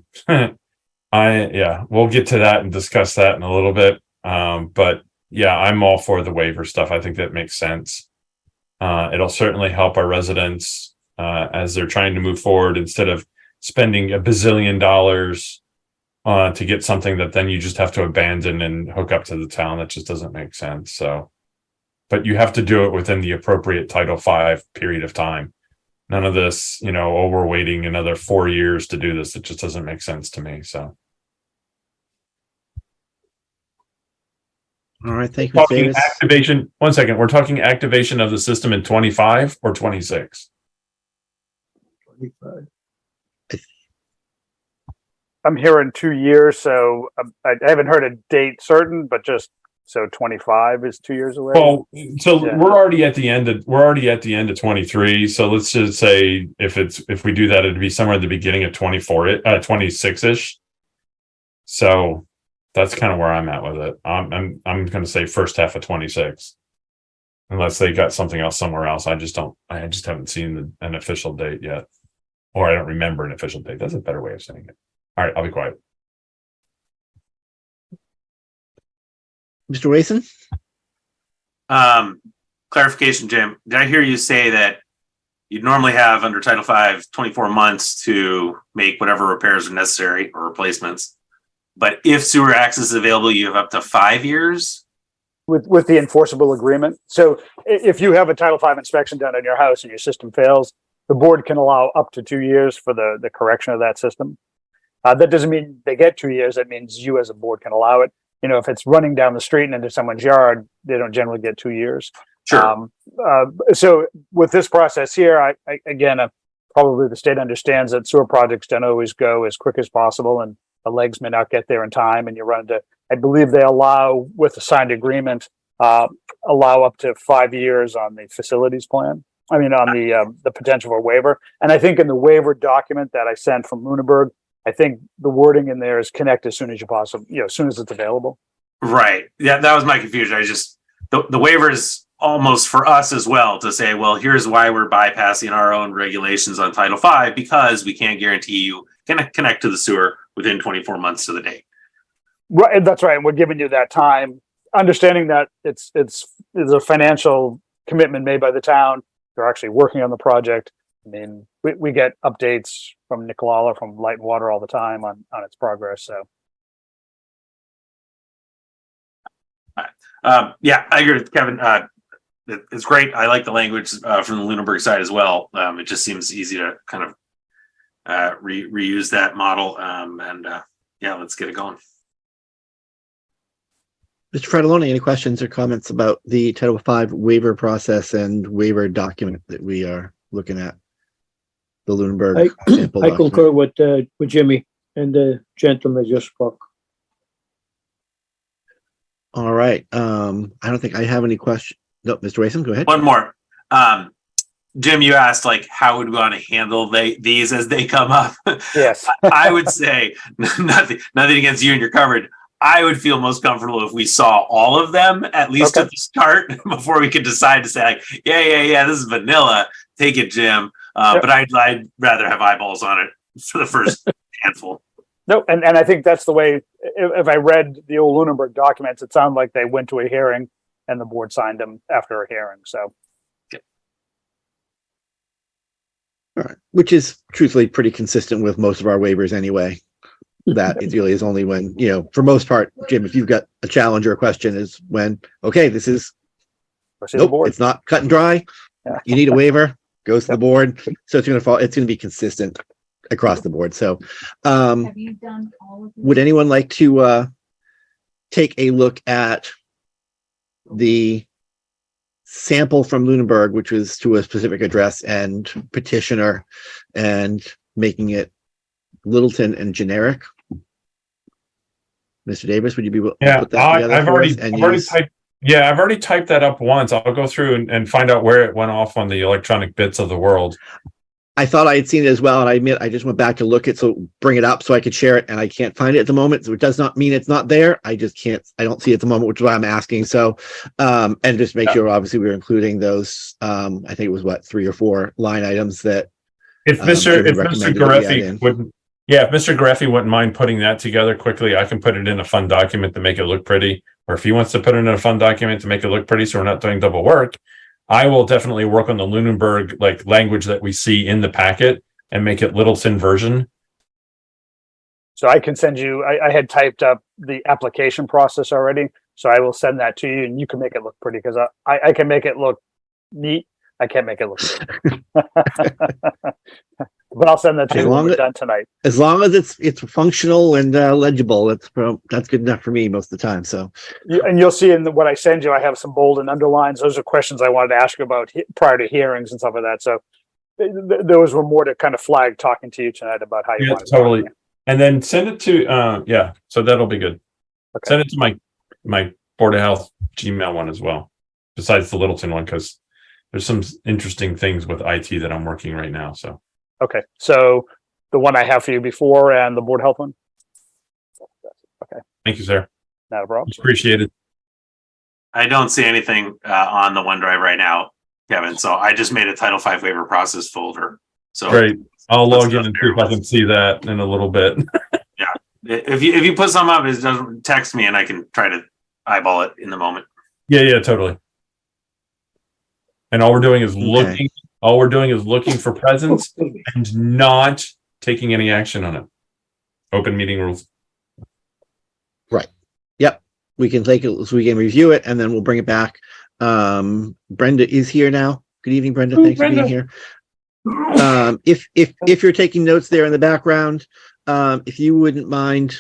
[SPEAKER 4] get to that and discuss that in a little bit. But yeah, I'm all for the waiver stuff. I think that makes sense. It'll certainly help our residents as they're trying to move forward instead of spending $1 bazillion to get something that then you just have to abandon and hook up to the town. That just doesn't make sense. So, but you have to do it within the appropriate Title V period of time. None of this, we're waiting another 4 years to do this. It just doesn't make sense to me. So.
[SPEAKER 1] All right, thank you, Mr.
[SPEAKER 4] Talking
[SPEAKER 1] Davis.
[SPEAKER 4] activation. 1 second. We're talking activation of the system in 25 or 26.
[SPEAKER 2] 25.
[SPEAKER 3] I'm hearing 2 years, so I haven't heard a date certain, but just so 25 is 2 years away.
[SPEAKER 4] Well, so
[SPEAKER 3] Yeah.
[SPEAKER 4] we're already at the end of 23. So let's just say if we do that, it'd be somewhere at the beginning of 26-ish. So that's kind of where I'm at with it. I'm going to say first half of 26, unless they got something else somewhere else. I just haven't seen an official date yet, or I don't remember an official date. That's a better way of saying it. All right, I'll be quiet.
[SPEAKER 1] Mr. Wason?
[SPEAKER 5] Clarification, Jim. Did I hear you say that you'd normally have under Title V 24 months to make whatever repairs are necessary or replacements? But if sewer access is available, you have up to 5 years?
[SPEAKER 3] With the enforceable agreement. So if you have a Title V inspection done on your house and your system fails, the board can allow up to 2 years for the correction of that system. That doesn't mean they get 2 years. That means you as a board can allow it. If it's running down the street and into someone's yard, they don't generally get 2 years.
[SPEAKER 5] Sure.
[SPEAKER 3] So with this process here, I again, probably the state understands that sewer projects don't always go as quick as possible, and the legs may not get there in time, and you run into, I believe they allow, with a signed agreement, allow up to 5 years on the facilities plan. I mean, on the potential for waiver. And I think in the waiver document that I sent from Lunenburg, I think the wording in there is connect as soon as you possibly, as soon as it's available.
[SPEAKER 5] Right. Yeah, that was my confusion. I just, the waiver is almost for us as well to say, well, here's why we're bypassing our own regulations on Title V, because we can't guarantee you can connect to the sewer within 24 months to the date.
[SPEAKER 3] Right. That's right. And we're giving you that time, understanding that it's a financial commitment made by the town. They're actually working on the project. I mean, we get updates from Nick Lawler from Light and Water all the time on its progress. So.
[SPEAKER 5] Yeah, I agree with Kevin. It's great. I like the language from the Lunenburg side as well. It just seems easy to kind of reuse that model. Yeah, let's get it going.
[SPEAKER 1] Mr. Fratelloni, any questions or comments about the Title V waiver process and waiver document that we are looking at? The Lunenburg sample
[SPEAKER 2] I
[SPEAKER 1] document.
[SPEAKER 2] concur with Jimmy and the gentleman just spoke.
[SPEAKER 1] All right. I don't think I have any questions. No, Mr. Wason, go ahead.
[SPEAKER 5] One more. Jim, you asked how would we want to handle these as they come up?
[SPEAKER 3] Yes.
[SPEAKER 5] I would say nothing against you and your coverage. I would feel most comfortable if we saw all of them, at least at the start, before we could decide to say, yeah, this is vanilla. Take it, Jim. But I'd rather have eyeballs on it for the first handful.
[SPEAKER 3] No, and I think that's the way, if I read the old Lunenburg documents, it sounded like they went to a hearing and the board signed them after a hearing. So.
[SPEAKER 1] All right. Which is truthfully pretty consistent with most of our waivers anyway. that it really is only when, for most part, Jim, if you've got a challenge or a question is when, okay, this is,
[SPEAKER 3] Go see the
[SPEAKER 1] nope,
[SPEAKER 3] board.
[SPEAKER 1] it's not cut and dry.
[SPEAKER 3] Yeah.
[SPEAKER 1] You need a waiver, goes to the
[SPEAKER 3] Yep.
[SPEAKER 1] board. So it's going to be consistent across the board. So,
[SPEAKER 6] Have you done all of
[SPEAKER 1] would anyone like to, take a look at the sample from Lunenburg, which was to a specific address and petitioner, and making it Littleton and generic? Mr. Davis, would you be able to
[SPEAKER 4] Yeah,
[SPEAKER 1] put that together
[SPEAKER 4] I've
[SPEAKER 1] for
[SPEAKER 4] already,
[SPEAKER 1] us and
[SPEAKER 4] I've already
[SPEAKER 1] use-
[SPEAKER 4] typed. Yeah, I've already typed that up once. I'll go through and find out where it went off on the electronic bits of the world.
[SPEAKER 1] I thought I had seen it as well, and I admit I just went back to look it, so bring it up so I could share it, and I can't find it at the moment. So it does not mean it's not there. I just can't. I don't see it at the moment, which is why I'm asking. So, and just make
[SPEAKER 4] Yeah.
[SPEAKER 1] sure, obviously, we're including those. I think it was 3 or 4 line items that.
[SPEAKER 4] If
[SPEAKER 1] Jimmy
[SPEAKER 4] Mr.
[SPEAKER 1] recommended that we add
[SPEAKER 4] Gareffi
[SPEAKER 1] in.
[SPEAKER 4] wouldn't, yeah, if Mr. Gareffi wouldn't mind putting that together quickly, I can put it in a fun document to make it look pretty. Or if he wants to put it in a fun document to make it look pretty, so we're not doing double work, I will definitely work on the Lunenburg language that we see in the packet and make it Littleton version.
[SPEAKER 3] So I can send you, I had typed up the application process already. So I will send that to you and you can make it look pretty because I can make it look neat. I can't make it look good. But I'll send that to
[SPEAKER 1] As
[SPEAKER 3] you when
[SPEAKER 1] long
[SPEAKER 3] we're
[SPEAKER 1] as-
[SPEAKER 3] done tonight.
[SPEAKER 1] As long as it's functional and legible, that's good enough for me most of the time. So,
[SPEAKER 3] And you'll see in what I send you, I have some bold and underlines. Those are questions I wanted to ask you about prior to hearings and stuff like that. So those were more to kind of flag talking to you tonight about how you
[SPEAKER 4] Yeah,
[SPEAKER 3] want it.
[SPEAKER 4] totally. And then send it to, yeah, so that'll be good.
[SPEAKER 3] Okay.
[SPEAKER 4] Send it to my Board of Health Gmail one as well, besides the Littleton one, because there's some interesting things with IT that I'm working right now. So,
[SPEAKER 3] Okay. So the one I have for you before and the board health one,
[SPEAKER 4] thank you, sir.
[SPEAKER 3] not a problem.
[SPEAKER 4] Much appreciated.
[SPEAKER 5] I don't see anything on the OneDrive right now, Kevin. So I just made a Title V waiver process folder. So
[SPEAKER 4] Great. I'll
[SPEAKER 5] That's
[SPEAKER 4] log in and see if I can see that in a little bit.
[SPEAKER 5] if you put some up, it doesn't text me and I can try to eyeball it in the moment.
[SPEAKER 4] Yeah, totally. And all we're doing is looking for presence and not taking any action on it. Open meeting rules.
[SPEAKER 1] we can take it, so we can review it, and then we'll bring it back. Brenda is here now. Good evening, Brenda. Thanks for being here. If you're taking notes there in the background, if you wouldn't mind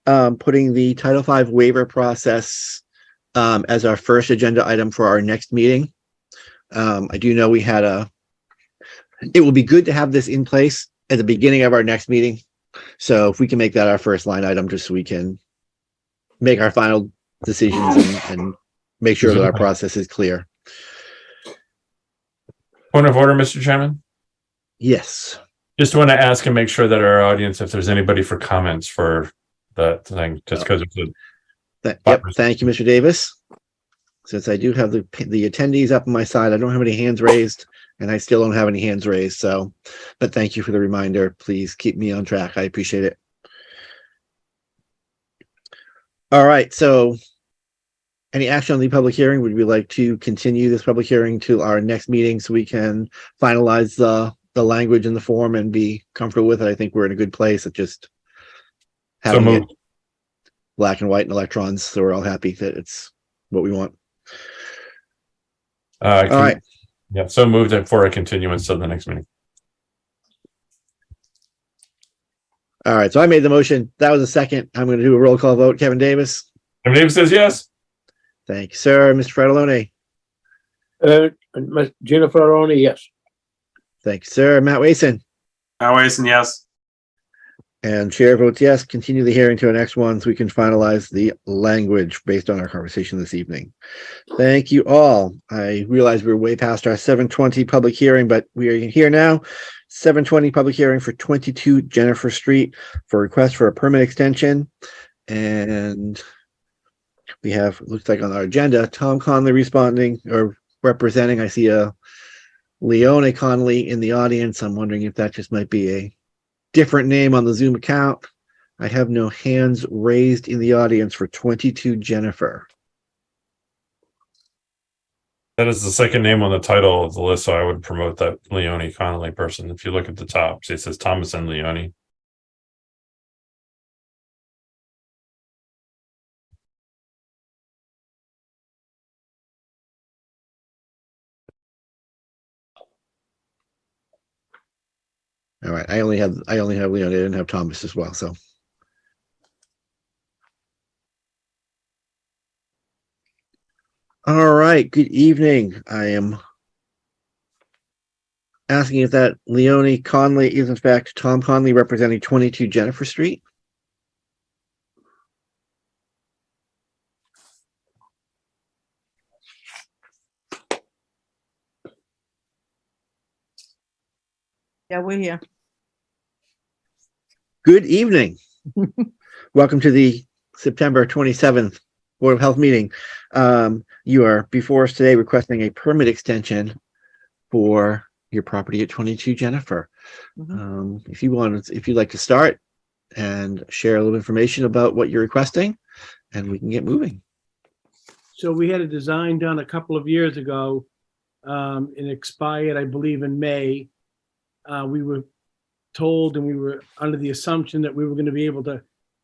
[SPEAKER 1] putting the Title V waiver process as our first agenda item for our next meeting. I do know it will be good to have this in place at the beginning of our next meeting. So if we can make that our first line item, just so we can make our final decisions and make sure that our process is clear.
[SPEAKER 4] Point of order, Mr. Chairman.
[SPEAKER 1] Yes.
[SPEAKER 4] Just want to ask and make sure that our audience, if there's anybody for comments for that thing, just because it's
[SPEAKER 1] Yep. Thank you, Mr. Davis. Since I do have the attendees up on my side, I don't have any hands raised, and I still don't have any hands raised. So, but thank you for the reminder. Please keep me on track. I appreciate it. All right. So, any action on the public hearing? Would we like to continue this public hearing to our next meeting so we can finalize the language in the form and be comfortable with it? I think we're in a good place at just
[SPEAKER 4] so
[SPEAKER 1] having it
[SPEAKER 4] moved.
[SPEAKER 1] black and white and electrons, so we're all happy that it's what we want. All right.
[SPEAKER 4] Yeah, so moved it for a continuance to the next meeting.
[SPEAKER 1] All right. So I made the motion. That was a second. I'm going to do a roll call vote. Kevin Davis.
[SPEAKER 4] Kevin Davis says yes.
[SPEAKER 1] Thank you, sir. Mr. Fratellone.
[SPEAKER 2] And Jennifer Aroni, yes.
[SPEAKER 1] Thank you, sir. Matt Wason.
[SPEAKER 5] Always and yes.
[SPEAKER 1] And chair votes yes. Continue the hearing to our next one so we can finalize the language based on our conversation this evening. Thank you all. I realize we're way past our 7:20 public hearing, but we are here now. 7:20 public hearing for 22 Jennifer Street for request for a permit extension. And we have, looks like on our agenda, Tom Conley responding or representing. I see a Leone Conley in the audience. I'm wondering if that just might be a different name on the Zoom account. I have no hands raised in the audience for 22 Jennifer.
[SPEAKER 4] That is the second name on the title of the list, so I would promote that Leone Connolly person. If you look at the top, it says Thomas and Leone.
[SPEAKER 1] All right. I only have Leon. I didn't have Thomas as well. So. All right. Good evening. I am asking if that Leonie Conley is in fact Tom Conley representing 22 Jennifer Street.
[SPEAKER 7] Yeah, we're here.
[SPEAKER 1] Good evening. Welcome to the September 27th Board of Health meeting. You are before us today requesting a permit extension for your property at 22 Jennifer. If you'd like to start and share a little information about what you're requesting, and we can get moving.
[SPEAKER 8] So we had a design done a couple of years ago. It expired, I believe, in May. We were told and we were under the assumption that we were going to be able to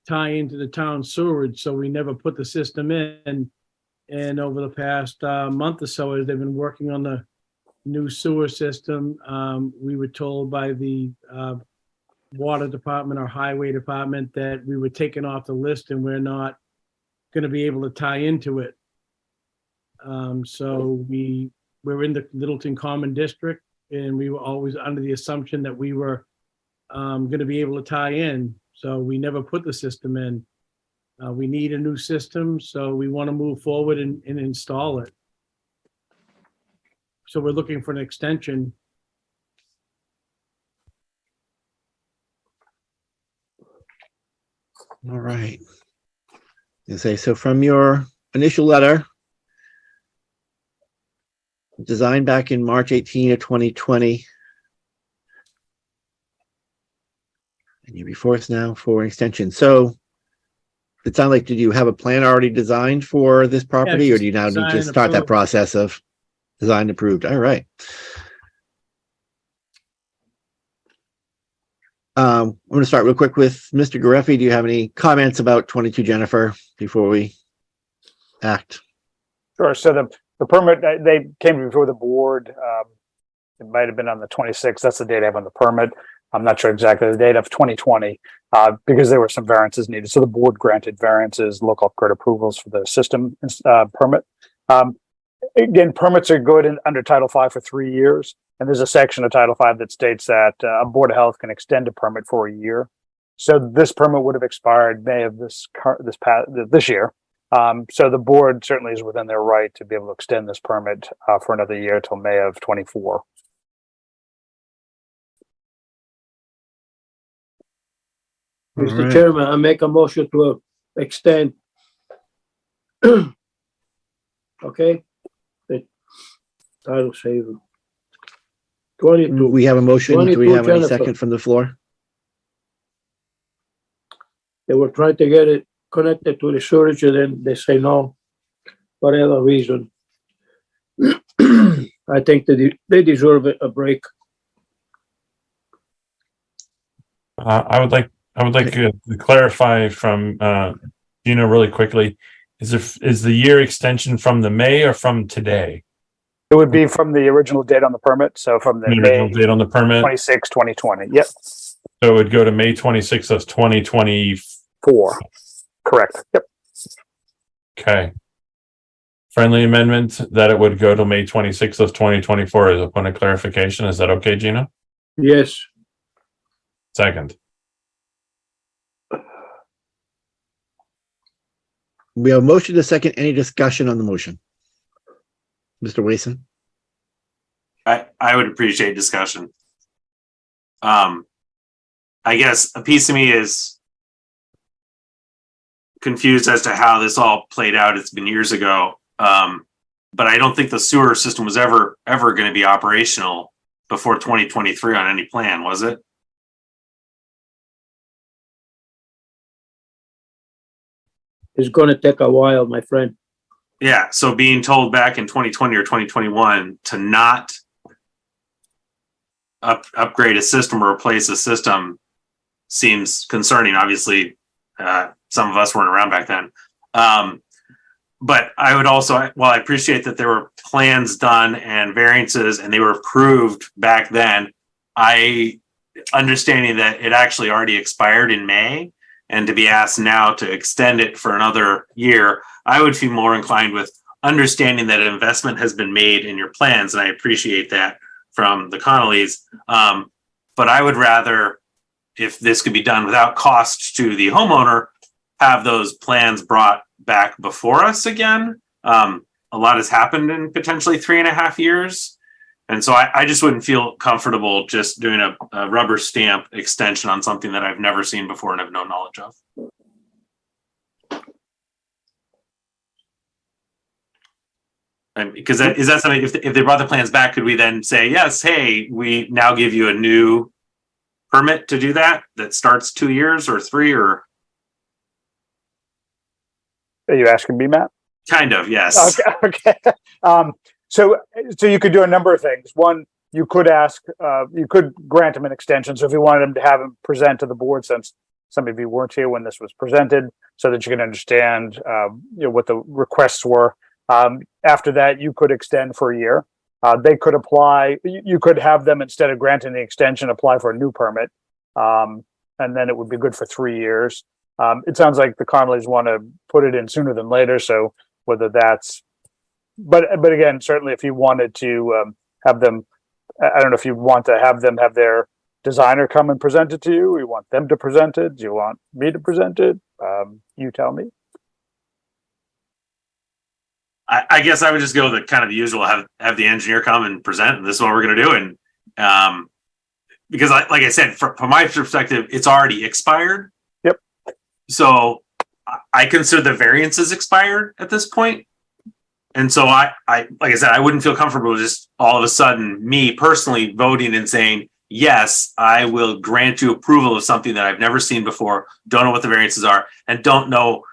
[SPEAKER 8] tie into the town sewerage, so we never put the system in. And over the past month or so, as they've been working on the new sewer system, we were told by the water department or highway department that we were taken off the list and we're not going to be able to tie into it. So we're in the Littleton Common District, and we were always under the assumption that we were going to be able to tie in. So we never put the system in. We need a new system, so we want to move forward and install it. So we're looking for an extension.
[SPEAKER 1] All right. So from your initial letter, designed back in March 18 of 2020, and you're before us now for an extension. So it sounds like, did you have a plan already designed for this property, or do you now need to
[SPEAKER 8] design
[SPEAKER 1] start that
[SPEAKER 8] approved.
[SPEAKER 1] process of design approved? All right. I'm going to start real quick with Mr. Gareffi. Do you have any comments about 22 Jennifer before we act?
[SPEAKER 3] Sure. So the permit, they came before the board. It might have been on the 26th. That's the date I have on the permit. I'm not sure exactly the date of 2020, because there were some variances needed. So the board granted variances, local upgrade approvals for the system permit. Again, permits are good under Title V for 3 years. And there's a section of Title V that states that a Board of Health can extend a permit for a year. So this permit would have expired May of this year. So the board certainly is within their right to be able to extend this permit for another year till May of 24.
[SPEAKER 2] Mr.
[SPEAKER 1] right.
[SPEAKER 2] Chairman, I make a motion to extend. Okay? The title saver. 22.
[SPEAKER 1] We have a motion. Do we
[SPEAKER 2] 22
[SPEAKER 1] have any
[SPEAKER 2] Jennifer.
[SPEAKER 1] second from the floor?
[SPEAKER 2] They were trying to get it connected to the sewerage, and then they say no, whatever reason. I think they deserve a break.
[SPEAKER 4] I would like to clarify from Gina really quickly. Is the year extension from the May or from today?
[SPEAKER 3] It would be from the original date on the permit. So from the
[SPEAKER 4] The original
[SPEAKER 3] May
[SPEAKER 4] date on the permit.
[SPEAKER 3] 26, 2020. Yep.
[SPEAKER 4] So it would go to May 26th of 2020.
[SPEAKER 3] 4. Correct. Yep.
[SPEAKER 4] Okay. Friendly amendment that it would go to May 26th of 2024 is a point of clarification. Is that okay, Gina?
[SPEAKER 2] Yes,
[SPEAKER 4] Second.
[SPEAKER 1] We have a motion to second. Any discussion on the motion? Mr. Wason?
[SPEAKER 5] I would appreciate discussion. I guess a piece of me is confused as to how this all played out. It's been years ago. But I don't think the sewer system was ever going to be operational before 2023 on any plan, was it?
[SPEAKER 2] it's gonna take a while, my friend.
[SPEAKER 5] Yeah, so being told back in 2020 or 2021 to not upgrade a system or replace a system seems concerning. Obviously, some of us weren't around back then. But I would also, while I appreciate that there were plans done and variances and they were approved back then, I understanding that it actually already expired in May, and to be asked now to extend it for another year, I would feel more inclined with understanding that an investment has been made in your plans, and I appreciate that from the Connollys. But I would rather, if this could be done without cost to the homeowner, have those plans brought back before us again. A lot has happened in potentially 3.5 years. And so I just wouldn't feel comfortable just doing a rubber stamp extension on something that I've never seen before and have no knowledge of. And because is that something, if they brought the plans back, could we then say, yes, hey, we now give you a new permit to do that starts 2 years or 3 or?
[SPEAKER 3] Are you asking me, Matt?
[SPEAKER 5] Kind of, yes.
[SPEAKER 3] Okay. So you could do a number of things. One, you could grant them an extension. So if you wanted them to have them present to the board, since some of you weren't here when this was presented, so that you can understand, what the requests were. After that, you could extend for a year. They could apply. You could have them, instead of granting the extension, apply for a new permit, and then it would be good for 3 years. It sounds like the Connollys want to put it in sooner than later. So whether that's, but again, certainly if you wanted to have them, I don't know if you want to have them have their designer come and present it to you. You want them to present it? Do you want me to present it? You tell me.
[SPEAKER 5] I guess I would just go the kind of the usual, have the engineer come and present, and this is what we're going to do. And because like I said, from my perspective, it's already expired.
[SPEAKER 3] Yep.
[SPEAKER 5] So I consider the variances expired at this point. And so I like I said, I wouldn't feel comfortable just all of a sudden me personally voting and saying, yes, I will grant you approval of something that I've never seen before, don't know what the variances are, and don't know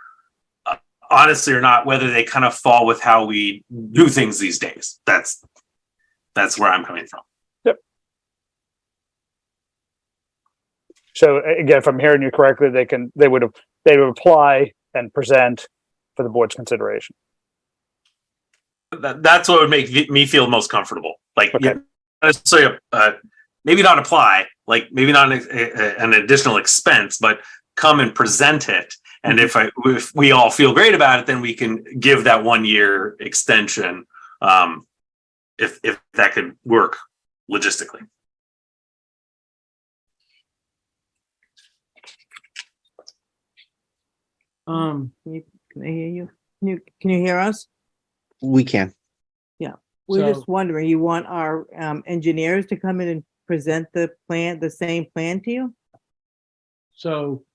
[SPEAKER 5] honestly or not whether they kind of fall with how we do things these days. That's where I'm coming from.
[SPEAKER 3] Yep. So again, if I'm hearing you correctly, they would apply and present for the board's consideration.
[SPEAKER 5] That's what would make me feel most comfortable. Like,
[SPEAKER 3] Okay.
[SPEAKER 5] necessarily, maybe not apply, like maybe not an additional expense, but come and present it. And if we all feel great about it, then we can give that 1 year extension. If that could work logistically.
[SPEAKER 7] Can I hear you? Can you hear us?
[SPEAKER 1] We can.
[SPEAKER 7] We're
[SPEAKER 8] So-
[SPEAKER 7] just wondering, you want our engineers to come in and present the same plan to you?
[SPEAKER 8] So,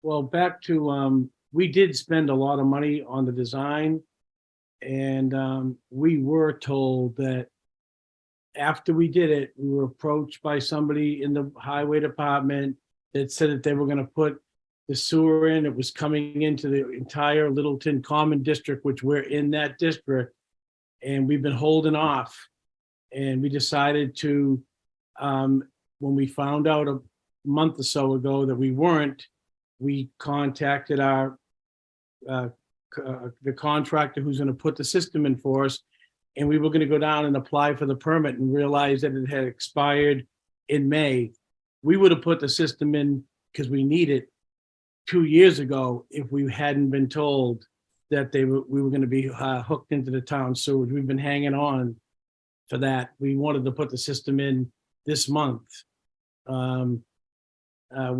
[SPEAKER 8] well, back to, we did spend a lot of money on the design. And we were told that after we did it, we were approached by somebody in the highway department that said that they were gonna put the sewer in. It was coming into the entire Littleton Common District, which we're in that district. And we've been holding off. And we decided to, when we found out a month or so ago that we weren't, we contacted our the contractor who's going to put the system in for us, and we were going to go down and apply for the permit and realize that it had expired in May. We would have put the system in because we need it 2 years ago if we hadn't been told that we were going to be hooked into the town sewage. We've been hanging on for that. We wanted to put the system in this month. We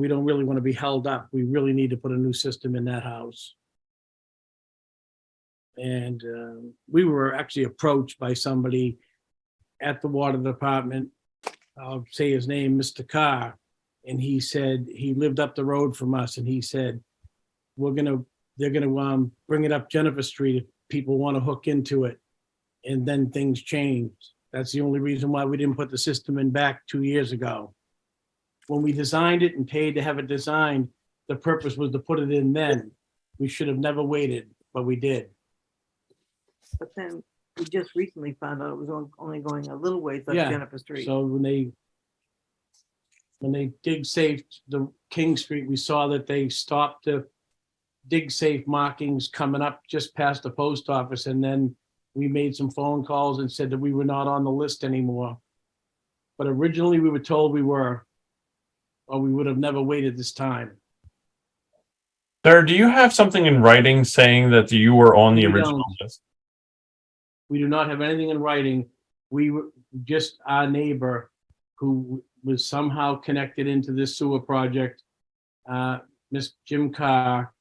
[SPEAKER 8] don't really want to be held up. We really need to put a new system in that house. And we were actually approached by somebody at the water department. I'll say his name, Mr. Carr. And he said, he lived up the road from us, and he said, they're gonna bring it up Jennifer Street if people want to hook into it. And then things changed. That's the only reason why we didn't put the system in back 2 years ago. When we designed it and paid to have it designed, the purpose was to put it in then. We should have never waited, but we did.
[SPEAKER 7] But then we just recently found out it was only going a little ways up
[SPEAKER 8] Yeah,
[SPEAKER 7] Jennifer Street.
[SPEAKER 8] So when they dig safe the King Street, we saw that they stopped the dig safe markings coming up just past the post office. And then we made some phone calls and said that we were not on the list anymore. But originally we were told we were. or we would have never waited this time.
[SPEAKER 4] Sir, do you have something in writing saying that you were on the
[SPEAKER 8] We
[SPEAKER 4] original
[SPEAKER 8] don't.
[SPEAKER 4] list?
[SPEAKER 8] We do not have anything in writing. We were just our neighbor who was somehow connected into this sewer project. Miss Jim Carr,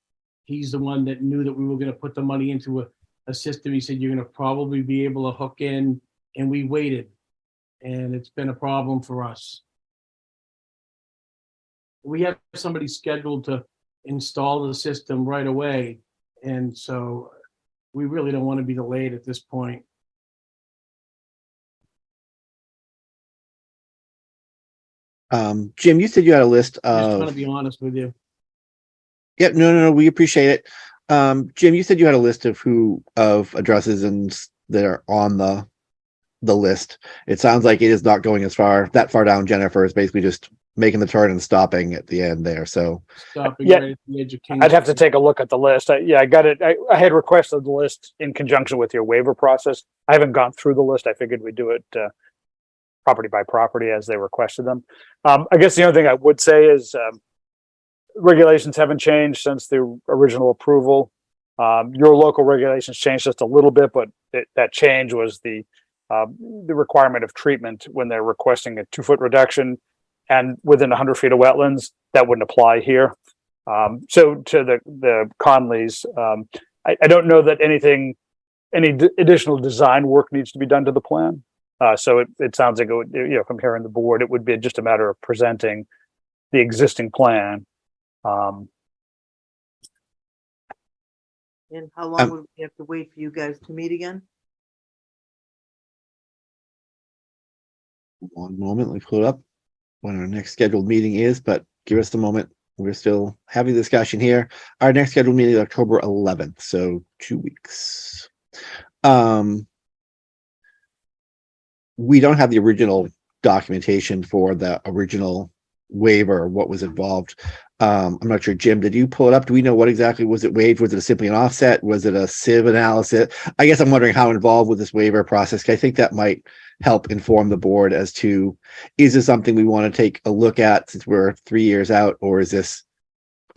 [SPEAKER 8] he's the one that knew that we were gonna put the money into a system. He said, you're gonna probably be able to hook in, and we waited. And it's been a problem for us. We have somebody scheduled to install the system right away. And so we really don't want to be delayed at this point.
[SPEAKER 1] Jim, you said you had a list
[SPEAKER 8] Just trying to
[SPEAKER 1] of,
[SPEAKER 8] be honest with you.
[SPEAKER 1] yeah, no, we appreciate it. Jim, you said you had a list of addresses that are on the list. It sounds like it is not going that far down. Jennifer is basically just making the turn and stopping at the end there. So,
[SPEAKER 8] Stopping
[SPEAKER 3] Yeah.
[SPEAKER 8] right at the edge of King
[SPEAKER 3] I'd have to
[SPEAKER 8] Street.
[SPEAKER 3] take a look at the list. I got it. I had requested the list in conjunction with your waiver process. I haven't gone through the list. I figured we'd do it property by property as they requested them. I guess the only thing I would say is regulations haven't changed since the original approval. Your local regulations changed just a little bit, but that change was the requirement of treatment when they're requesting a 2-foot reduction and within 100 feet of wetlands. That wouldn't apply here. So to the Conleys, I don't know that any additional design work needs to be done to the plan. So it sounds like it would, from hearing the board, it would be just a matter of presenting the existing plan.
[SPEAKER 7] And how long would we have to wait for you guys to meet again?
[SPEAKER 1] one moment, let me pull it up when our next scheduled meeting is, but give us a moment. We're still having a discussion here. Our next scheduled meeting is October 11th, so 2 weeks. We don't have the original documentation for the original waiver, what was involved. I'm not sure, Jim, did you pull it up? Do we know what exactly was it waived? Was it simply an offset? Was it a sieve analysis? I guess I'm wondering how involved with this waiver process. I think that might help inform the board as to, is this something we want to take a look at since we're 3 years out, or is this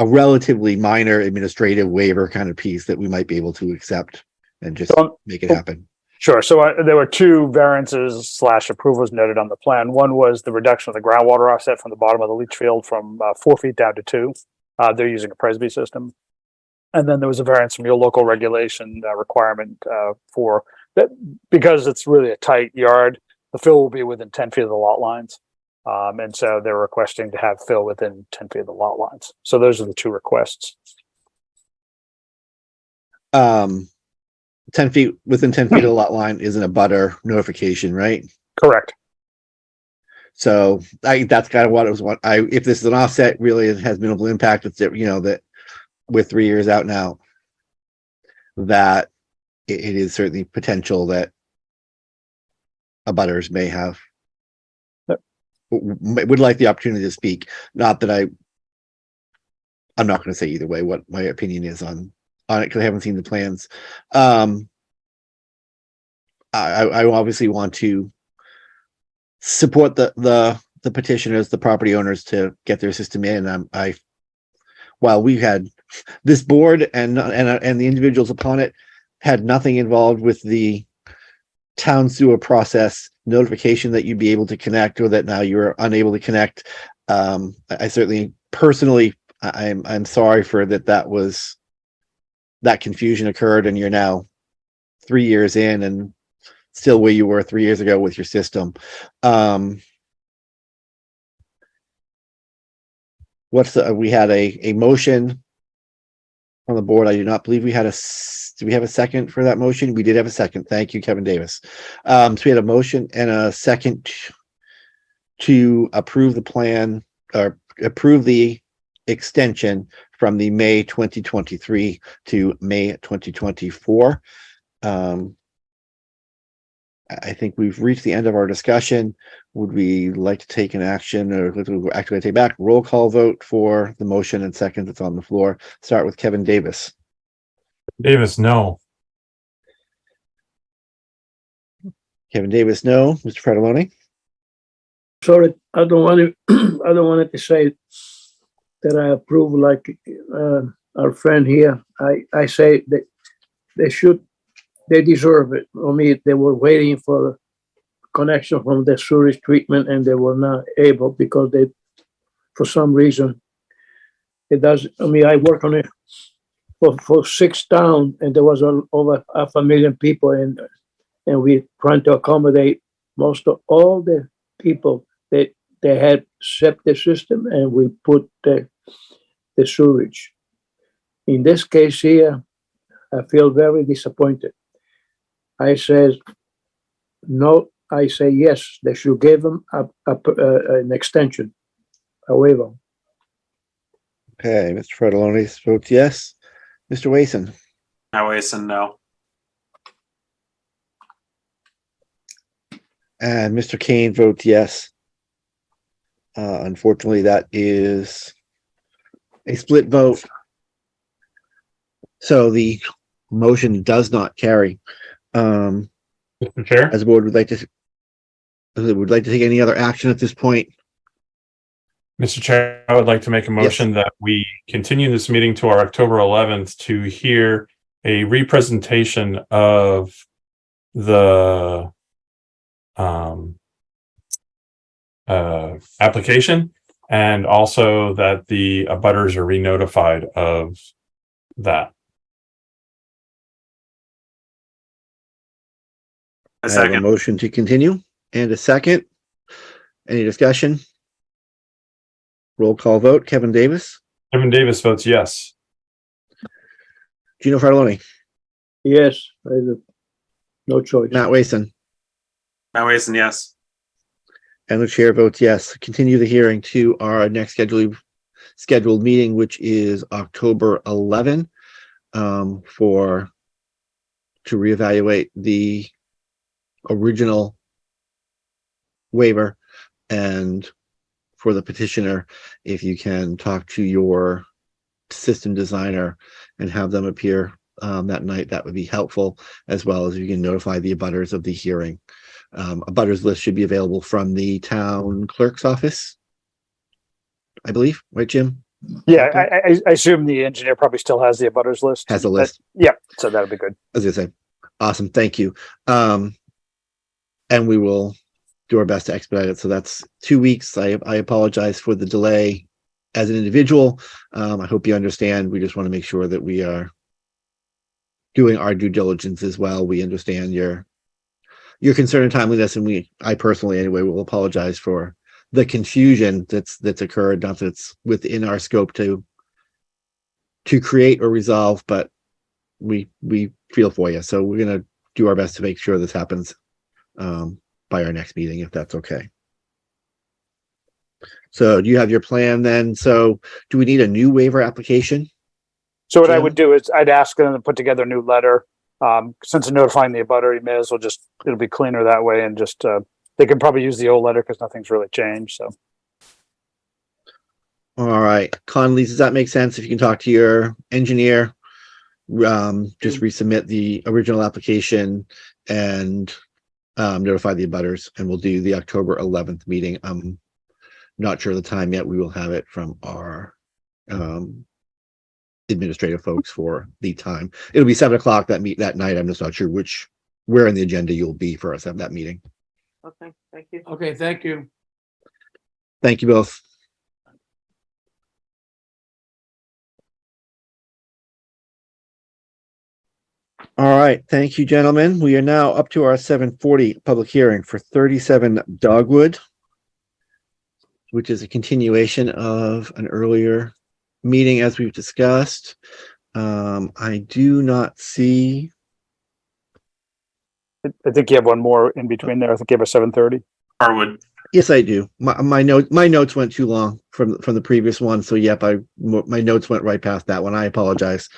[SPEAKER 1] a relatively minor administrative waiver kind of piece that we might be able to accept and just make it happen?
[SPEAKER 3] Sure. So there were 2 variances / approvals noted on the plan. One was the reduction of the groundwater offset from the bottom of the leach field from 4 feet down to 2. They're using a Presby system. And then there was a variance from your local regulation requirement for that, because it's really a tight yard, the fill will be within 10 feet of the lot lines. And so they're requesting to have fill within 10 feet of the lot lines. So those are the 2 requests.
[SPEAKER 1] 10 feet, within 10 feet of the lot line isn't a butter notification, right?
[SPEAKER 3] Correct.
[SPEAKER 1] So that's kind of what it was. If this is an offset, really it has minimal impact. It's that, that we're 3 years out now, that it is certainly potential that abutters may have would like the opportunity to speak. Not that I'm not going to say either way what my opinion is on it, because I haven't seen the plans. I obviously want to support the petitioners, the property owners, to get their system in. While we had this board and the individuals upon it had nothing involved with the town sewer process notification that you'd be able to connect, or that now you're unable to connect. I certainly personally, I'm sorry for that confusion occurred, and you're now 3 years in and still where you were 3 years ago with your system. We had a motion on the board. I do not believe we had do we have a second for that motion? We did have a second. Thank you, Kevin Davis. So we had a motion and a second to approve the plan, or approve the extension from the May 2023 to May 2024. I think we've reached the end of our discussion. Would we like to take an action, or actually take back roll call vote for the motion and second that's on the floor? Start with Kevin Davis.
[SPEAKER 4] Davis, no.
[SPEAKER 1] Kevin Davis, no. Mr. Fratelloni?
[SPEAKER 2] sorry, I don't want to, I don't want to say that I approve like, our friend here. I say that they should, they deserve it. I mean, they were waiting for connection from the sewage treatment and they were not able because they, for some reason, it does, I mean, I work on it for 6 towns and there was over 500,000 people and we trying to accommodate most of all the people that they had septic system and we put the sewage. In this case here, I feel very disappointed. I says, no, I say yes, they should give them an extension, a waiver.
[SPEAKER 1] Okay, Mr. Frattallones votes yes. Mr. Wason,
[SPEAKER 5] Howason, no.
[SPEAKER 1] and Mr. Kane votes yes. Unfortunately, that is a split vote. So the motion does not carry.
[SPEAKER 4] Mr. Chair,
[SPEAKER 1] As the board would like to take any other action at this point.
[SPEAKER 4] Mr. Chair, I would like to make a motion that we continue this meeting to our October 11th to hear a representation of the application, and also that the abutters are re-notified of that.
[SPEAKER 5] A
[SPEAKER 1] I have a
[SPEAKER 5] second.
[SPEAKER 1] motion to continue and a second. Any discussion? Roll call vote. Kevin Davis,
[SPEAKER 4] Kevin Davis votes yes.
[SPEAKER 1] Gino Frattalone,
[SPEAKER 2] Yes, no choice.
[SPEAKER 1] Matt Wason,
[SPEAKER 5] Howason, yes.
[SPEAKER 1] and the chair votes yes. Continue the hearing to our next scheduled meeting, which is October 11, to reevaluate the original waiver, and for the petitioner, if you can talk to your system designer and have them appear that night, that would be helpful, as well as you can notify the abutters of the hearing. Abutters list should be available from the town clerk's office, I believe, right, Jim?
[SPEAKER 3] Yeah, I assume the engineer probably still has the abutters list.
[SPEAKER 1] Has a list.
[SPEAKER 3] Yeah, so that'll be good.
[SPEAKER 1] As I say, awesome, thank you. And we will do our best to expedite it. So that's 2 weeks. I apologize for the delay as an individual. I hope you understand. We just want to make sure that we are doing our due diligence as well. We understand your concern and timeliness, and I personally anyway will apologize for the confusion that's occurred. Not that it's within our scope to create or resolve, but we feel for you. So we're gonna do our best to make sure this happens by our next meeting, if that's okay. So do you have your plan then? So do we need a new waiver application?
[SPEAKER 3] So what I
[SPEAKER 1] Jim?
[SPEAKER 3] would do is I'd ask them to put together a new letter. Since they're notifying the abutter, you may as well just, it'll be cleaner that way, and just, they can probably use the old letter because nothing's really changed, so.
[SPEAKER 1] All right, Conley, does that make sense? If you can talk to your engineer, just resubmit the original application and notify the abutters, and we'll do the October 11th meeting. I'm not sure the time yet. We will have it from our administrative folks for the time. It'll be 7 o'clock that night. I'm just not sure where in the agenda you'll be for us to have that meeting.
[SPEAKER 7] Okay, thank you.
[SPEAKER 8] Okay, thank you.
[SPEAKER 1] Thank you both. All right, thank you, gentlemen. We are now up to our 7:40 public hearing for 37 Dogwood, which is a continuation of an earlier meeting as we've discussed. I do not see.
[SPEAKER 3] I think you have one more in between there. I think you have a 7:30.
[SPEAKER 5] Harwood.
[SPEAKER 1] Yes, I do. My notes went too long from the previous one. So yep, my notes went right past that one. I apologize.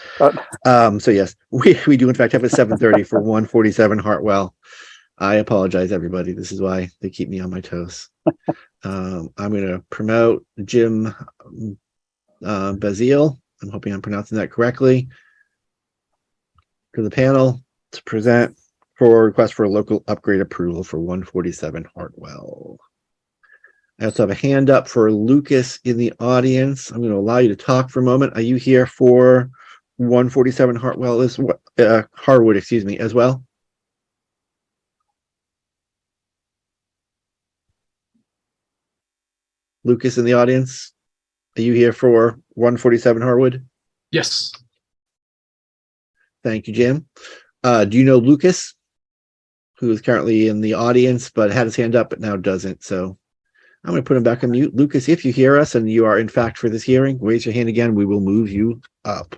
[SPEAKER 1] So yes, we do in fact have a 7:30 for 147 Hartwell. I apologize, everybody. This is why they keep me on my toes. I'm going to promote Jim Bazile. I'm hoping I'm pronouncing that correctly. To the panel to present for request for a local upgrade approval for 147 Hartwell. I also have a hand up for Lucas in the audience. I'm going to allow you to talk for a moment. Are you here for 147 Harwood, excuse me, as well? Lucas in the audience, are you here for 147 Harwood?
[SPEAKER 9] Yes.
[SPEAKER 1] Thank you, Jim. Do you know Lucas, who is currently in the audience but had his hand up but now doesn't? So I'm going to put him back on mute. Lucas, if you hear us and you are in fact for this hearing, raise your hand again. We will move you up.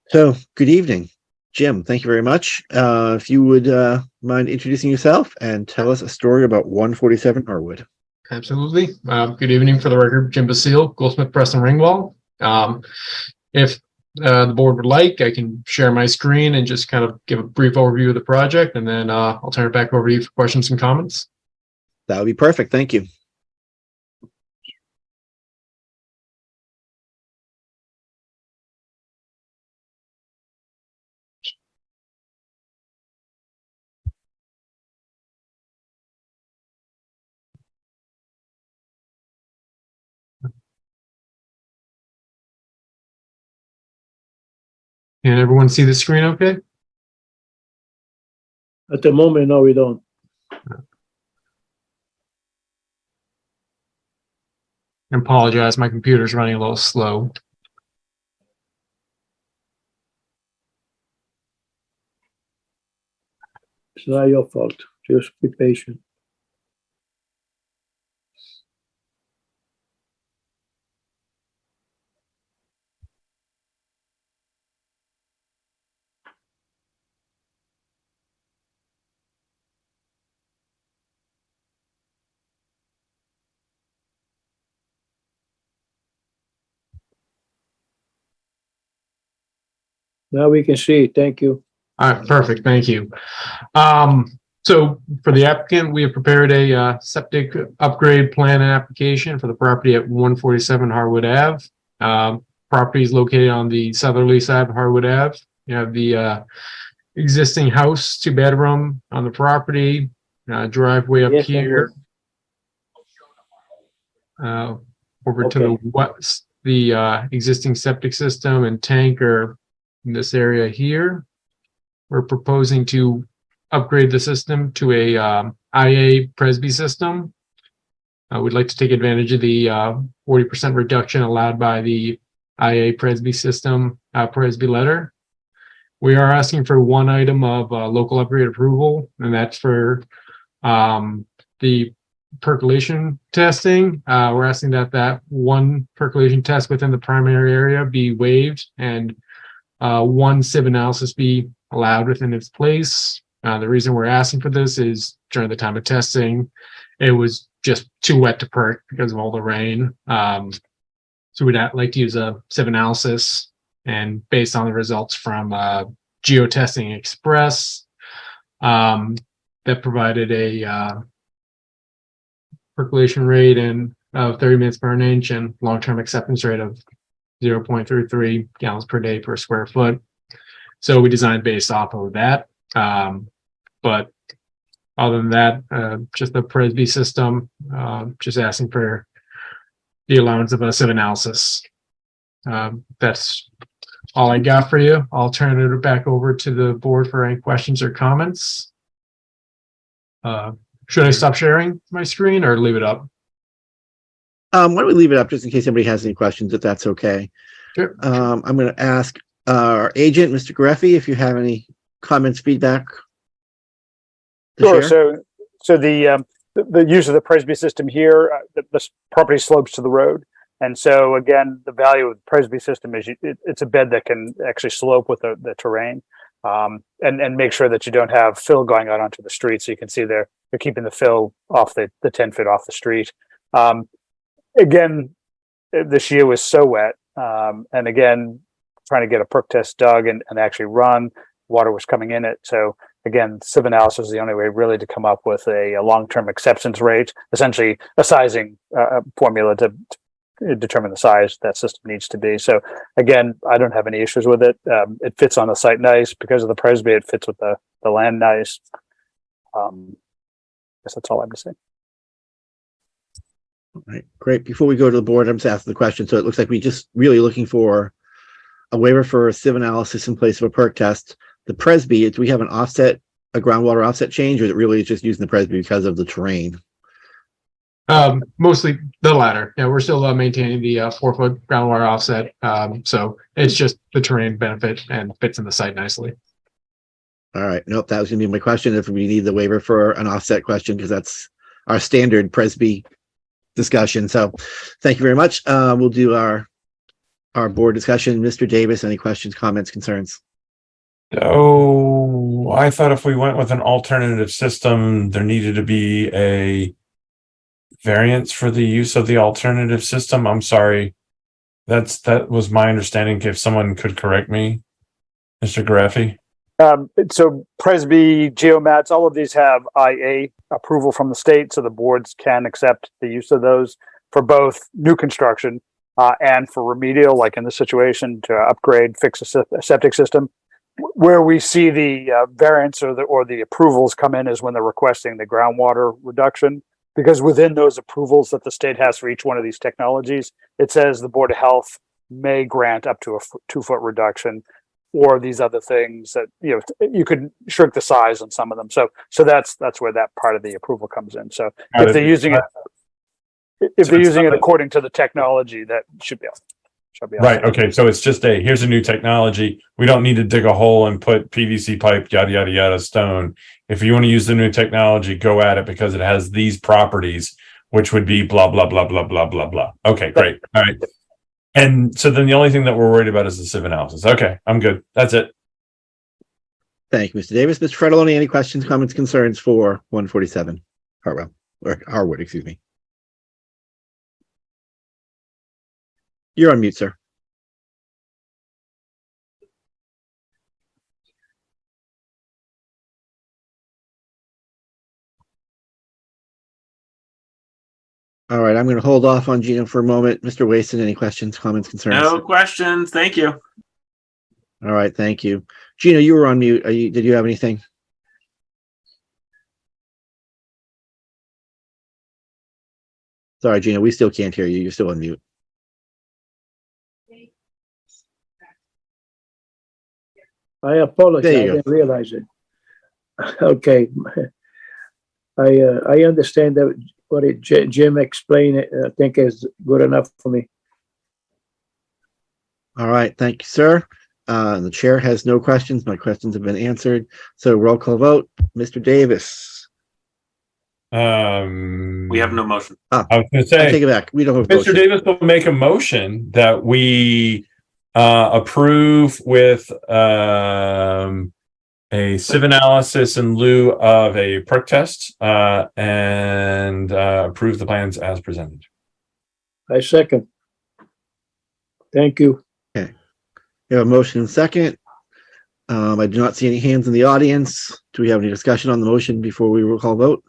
[SPEAKER 1] So good evening, Jim. Thank you very much. If you would mind introducing yourself and tell us a story about 147 Harwood.
[SPEAKER 9] Absolutely. Good evening. For the record, Jim Basile, Goldsmith Press and Ringwall. If the board would like, I can share my screen and just kind of give a brief overview of the project, and then I'll turn it back over to you for questions and comments.
[SPEAKER 1] That would be perfect. Thank you.
[SPEAKER 9] Can everyone see the screen okay?
[SPEAKER 2] At the moment, no, we don't.
[SPEAKER 9] I apologize, my computer's running a little slow.
[SPEAKER 2] It's not your fault. Just be patient. Now we can see. Thank you.
[SPEAKER 9] All right, perfect. Thank you. So for the applicant, we have prepared a septic upgrade plan and application for the property at 147 Harwood Ave. Property is located on the southerly side of Harwood Ave. You have the existing house, 2-bedroom on the property, driveway up
[SPEAKER 2] Yes,
[SPEAKER 9] here. Over to the west, the existing septic system and tank are in this area here. We're proposing to upgrade the system to a IA Presby system. We'd like to take advantage of the 40% reduction allowed by the IA Presby system, Presby letter. We are asking for one item of local upgrade approval, and that's for the percolation testing. We're asking that one percolation test within the primary area be waived and one sieve analysis be allowed within its place. The reason we're asking for this is during the time of testing, it was just too wet to perk because of all the rain. So we'd like to use a sieve analysis, and based on the results from Geotesting Express, that provided a percolation rate of 30 minutes per inch and long-term acceptance rate of 0.33 gallons per day per square foot. So we designed based off of that. But other than that, just the Presby system, just asking for the allowance of a sieve analysis. That's all I got for you. I'll turn it back over to the board for any questions or comments. Should I stop sharing my screen or leave it up?
[SPEAKER 1] Why don't we leave it up just in case anybody has any questions, if that's okay?
[SPEAKER 9] Sure.
[SPEAKER 1] I'm going to ask our agent, Mr. Greffy, if you have any comments, feedback. to
[SPEAKER 3] Sure.
[SPEAKER 1] share.
[SPEAKER 3] So the use of the Presby system here, the property slopes to the road. And so again, the value of the Presby system is it's a bed that can actually slope with the terrain, and make sure that you don't have fill going out onto the street. So you can see they're keeping the fill off the 10 feet off the street. Again, this year was so wet. And again, trying to get a perk test dug and actually run, water was coming in it. So again, sieve analysis is the only way really to come up with a long-term acceptance rate, essentially a sizing formula to determine the size that system needs to be. So again, I don't have any issues with it. It fits on the site nice because of the Presby. It fits with the land nice. I guess that's all I have to say.
[SPEAKER 1] Right, great. Before we go to the board, I'm just asking the question. So it looks like we just really looking for a waiver for a sieve analysis in place of a perk test. The Presby, do we have an offset, a groundwater offset change, or is it really just using the Presby because of the terrain?
[SPEAKER 9] Mostly the latter. Yeah, we're still maintaining the 4-foot groundwater offset. So it's just the terrain benefit and fits in the site nicely.
[SPEAKER 1] All right, nope, that was gonna be my question, if we need the waiver for an offset question, because that's our standard Presby discussion. So thank you very much. We'll do our board discussion. Mr. Davis, any questions, comments, concerns?
[SPEAKER 4] Oh, I thought if we went with an alternative system, there needed to be a variance for the use of the alternative system. I'm sorry. That was my understanding. If someone could correct me, Mr. Garaffi.
[SPEAKER 3] So Presby, Geomats, all of these have IA approval from the state, so the boards can accept the use of those for both new construction and for remedial, like in this situation, to upgrade, fix a septic system. Where we see the variance or the approvals come in is when they're requesting the groundwater reduction, because within those approvals that the state has for each one of these technologies, it says the Board of Health may grant up to a 2-foot reduction, or these other things that, you could shrink the size on some of them. So that's where that part of the approval comes in. So if they're using it according to the technology, that should be
[SPEAKER 4] Right. Okay. So it's just here's a new technology. We don't need to dig a hole and put PVC pipe, yada, yada, yada, stone. If you want to use the new technology, go at it because it has these properties, which would be blah, blah, blah, blah, blah, blah, blah. Okay, great. All right. And so then the only thing that we're worried about is the sieve analysis. Okay, I'm good. That's it.
[SPEAKER 1] Thank you, Mr. Davis. Mr. Fredoloni, any questions, comments, concerns for 147 Harwood, excuse me. You're on mute, sir. All right, I'm going to hold off on Gino for a moment. Mr. Waston, any questions, comments, concerns?
[SPEAKER 5] No questions. Thank you.
[SPEAKER 1] All right, thank you. Gino, you were on mute. Did you have anything? Sorry, Gino, we still can't hear you. You're still on mute.
[SPEAKER 2] I apologize.
[SPEAKER 1] There
[SPEAKER 2] I
[SPEAKER 1] you go.
[SPEAKER 2] didn't realize it. Okay. I understand that what Jim explained, I think is good enough for me.
[SPEAKER 1] All right, thank you, sir. The chair has no questions. My questions have been answered. So roll call vote. Mr. Davis.
[SPEAKER 5] We have no motion.
[SPEAKER 4] I was going to
[SPEAKER 1] I take
[SPEAKER 4] say,
[SPEAKER 1] it back. We don't have a
[SPEAKER 4] Mr.
[SPEAKER 1] motion.
[SPEAKER 4] Davis will make a motion that we approve with a sieve analysis in lieu of a perk test and approve the plans as presented.
[SPEAKER 2] I second. Thank you.
[SPEAKER 1] We have a motion and second. I do not see any hands in the audience. Do we have any discussion on the motion before we roll call vote?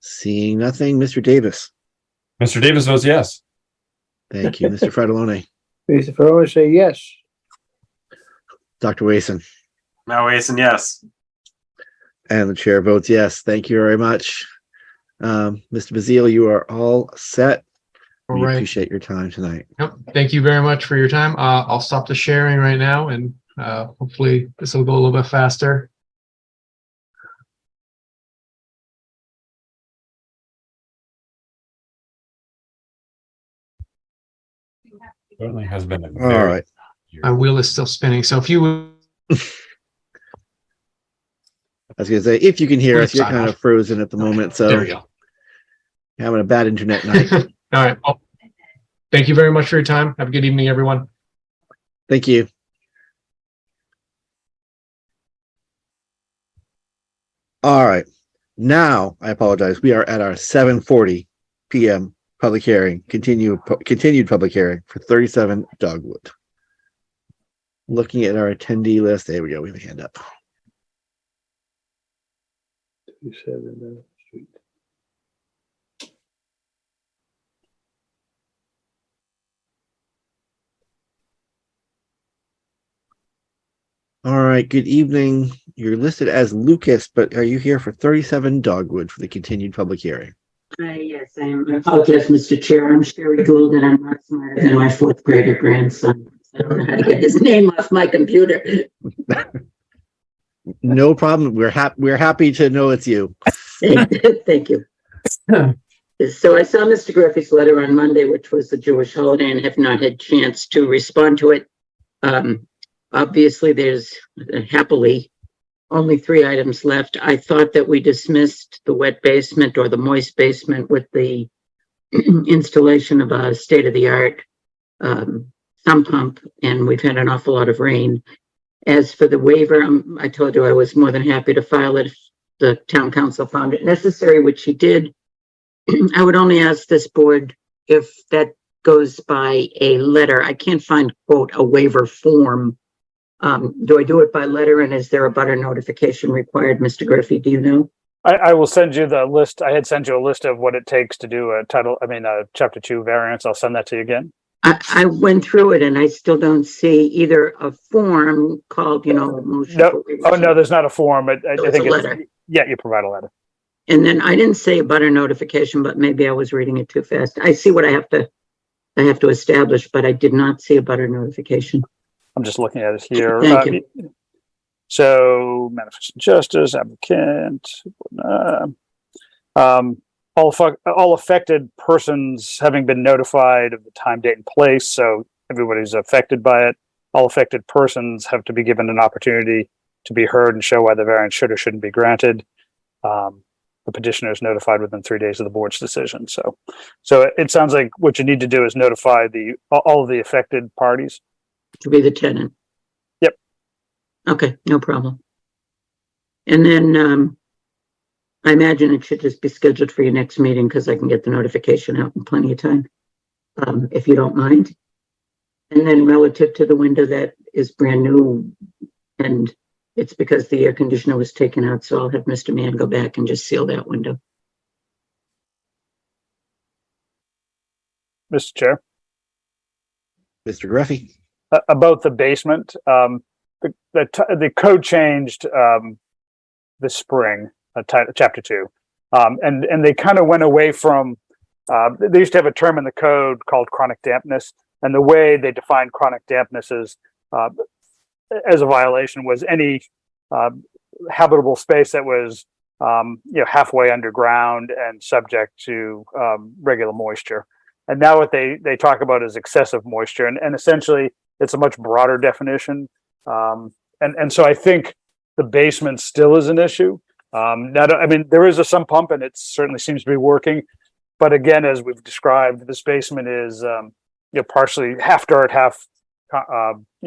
[SPEAKER 1] Seeing nothing, Mr. Davis.
[SPEAKER 4] Mr. Davis votes yes.
[SPEAKER 1] Thank you, Mr. Fredoloni.
[SPEAKER 2] Mr. Ferraro say yes.
[SPEAKER 1] Dr. Wason.
[SPEAKER 5] Now, Wason, yes.
[SPEAKER 1] And the chair votes yes. Thank you very much. Mr. Bazile, you are all set.
[SPEAKER 9] All
[SPEAKER 1] We
[SPEAKER 9] right.
[SPEAKER 1] appreciate your time tonight.
[SPEAKER 9] Yep. Thank you very much for your time. I'll stop the sharing right now, and hopefully this will go a little bit faster.
[SPEAKER 4] Certainly has been a
[SPEAKER 1] All right.
[SPEAKER 9] My wheel is still spinning. So if you
[SPEAKER 1] I was going to say, if you can hear us, you're
[SPEAKER 9] Sign
[SPEAKER 1] kind
[SPEAKER 9] off.
[SPEAKER 1] of frozen at the moment.
[SPEAKER 9] there
[SPEAKER 1] So
[SPEAKER 9] we go.
[SPEAKER 1] having a bad internet night.
[SPEAKER 9] All right. Well, thank you very much for your time. Have a good evening, everyone.
[SPEAKER 1] Thank you. All right. Now, I apologize. We are at our 7:40 p.m. public hearing, continued public hearing for 37 Dogwood. Looking at our attendee list, there we go. We have a hand up.
[SPEAKER 2] 37 Street.
[SPEAKER 1] All right. Good evening. You're listed as Lucas, but are you here for 37 Dogwood for the continued public hearing?
[SPEAKER 10] Yes, I apologize, Mr. Chair. I'm Sherry Gould, and I'm not smarter than my fourth grader grandson. I don't know how to get his name off my computer.
[SPEAKER 1] No problem. We're happy to know it's you.
[SPEAKER 10] Thank you. So I saw Mr. Griffey's letter on Monday, which was the Jewish holiday, and have not had chance to respond to it. Obviously, there's happily only 3 items left. I thought that we dismissed the wet basement or the moist basement with the installation of a state-of-the-art sump pump, and we've had an awful lot of rain. As for the waiver, I told you I was more than happy to file it if the town council found it necessary, which he did. I would only ask this board if that goes by a letter. I can't find, quote, a waiver form. Do I do it by letter, and is there a butter notification required, Mr. Griffey? Do you know?
[SPEAKER 3] I will send you the list. I had sent you a list of what it takes to do a chapter 2 variance. I'll send that to you again.
[SPEAKER 10] I went through it and I still don't see either a form called, motion.
[SPEAKER 3] No. Oh, no, there's not a form. I
[SPEAKER 10] it's
[SPEAKER 3] think
[SPEAKER 10] a letter.
[SPEAKER 3] Yeah, you provide a letter.
[SPEAKER 10] And then I didn't say a butter notification, but maybe I was reading it too fast. I see what I have to establish, but I did not see a butter notification.
[SPEAKER 3] I'm just looking at it here.
[SPEAKER 10] Thank you.
[SPEAKER 3] So manifest injustice, applicant, all affected persons having been notified of the time, date, and place. So everybody's affected by it. All affected persons have to be given an opportunity to be heard and show why the variance should or shouldn't be granted. The petitioner is notified within 3 days of the board's decision. So it sounds like what you need to do is notify all of the affected parties.
[SPEAKER 10] To be the tenant.
[SPEAKER 3] Yep.
[SPEAKER 10] Okay, no problem. And then I imagine it should just be scheduled for your next meeting because I can get the notification out in plenty of time, if you don't mind. And then relative to the window that is brand new, and it's because the air conditioner was taken out, so I'll have Mr. Mann go back and just seal that window.
[SPEAKER 3] Mr. Chair.
[SPEAKER 1] Mr. Griffey.
[SPEAKER 3] About the basement, the code changed this spring, chapter 2, and they kind of went away from. They used to have a term in the code called chronic dampness, and the way they defined chronic dampness is as a violation was any habitable space that was halfway underground and subject to regular moisture. And now what they talk about is excessive moisture, and essentially it's a much broader definition. And so I think the basement still is an issue. There is a sump pump and it certainly seems to be working. But again, as we've described, this basement is partially half dirt, half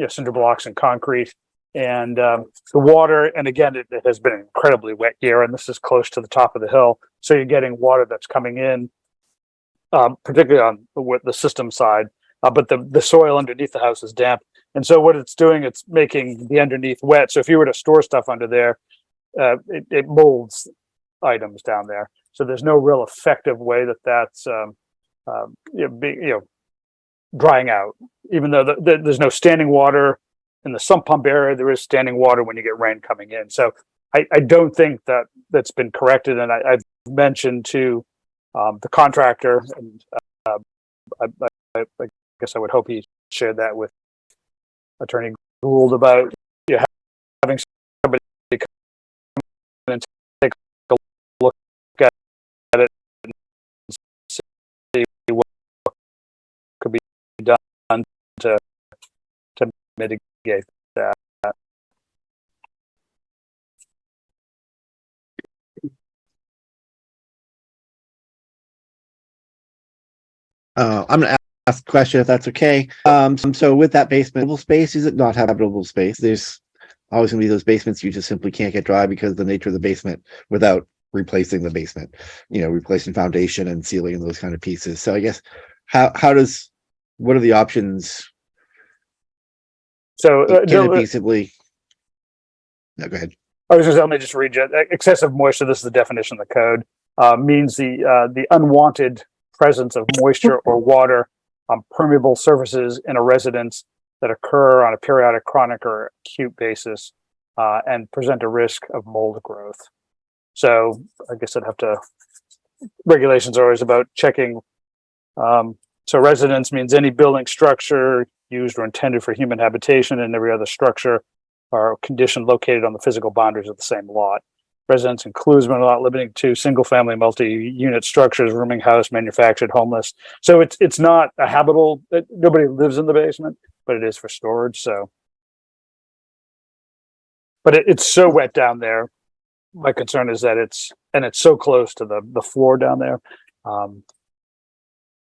[SPEAKER 3] cinder blocks and concrete. And the water, and again, it has been an incredibly wet year, and this is close to the top of the hill. So you're getting water that's coming in, particularly on the system side. But the soil underneath the house is damp. And so what it's doing, it's making the underneath wet. So if you were to store stuff under there, it molds items down there. So there's no real effective way that's drying out. Even though there's no standing water in the sump pump area, there is standing water when you get rain coming in. So I don't think that's been corrected. And I've mentioned to the contractor, and I guess I would hope he shared that with Attorney Gould about having somebody come in and take a look at it and see what could be done to mitigate that.
[SPEAKER 1] I'm going to ask a question if that's okay. So with that basement space, is it not habitable space? There's always going to be those basements you just simply can't get dry because of the nature of the basement without replacing the basement, replacing foundation and ceiling and those kind of pieces. So I guess what are the options?
[SPEAKER 3] So
[SPEAKER 1] can it be simply? No, go ahead.
[SPEAKER 3] Let me just read you. Excessive moisture, this is the definition of the code, means the unwanted presence of moisture or water on permeable surfaces in a residence that occur on a periodic, chronic, or acute basis and present a risk of mold growth. So I guess I'd have to regulations are always about checking. So residence means any building structure used or intended for human habitation, and every other structure or condition located on the physical boundaries of the same lot. Residence includes but not limited to single-family, multi-unit structures, rooming house, manufactured, homeless. So it's not a habitable. Nobody lives in the basement, but it is for storage. So, but it's so wet down there. My concern is that it's so close to the floor down there.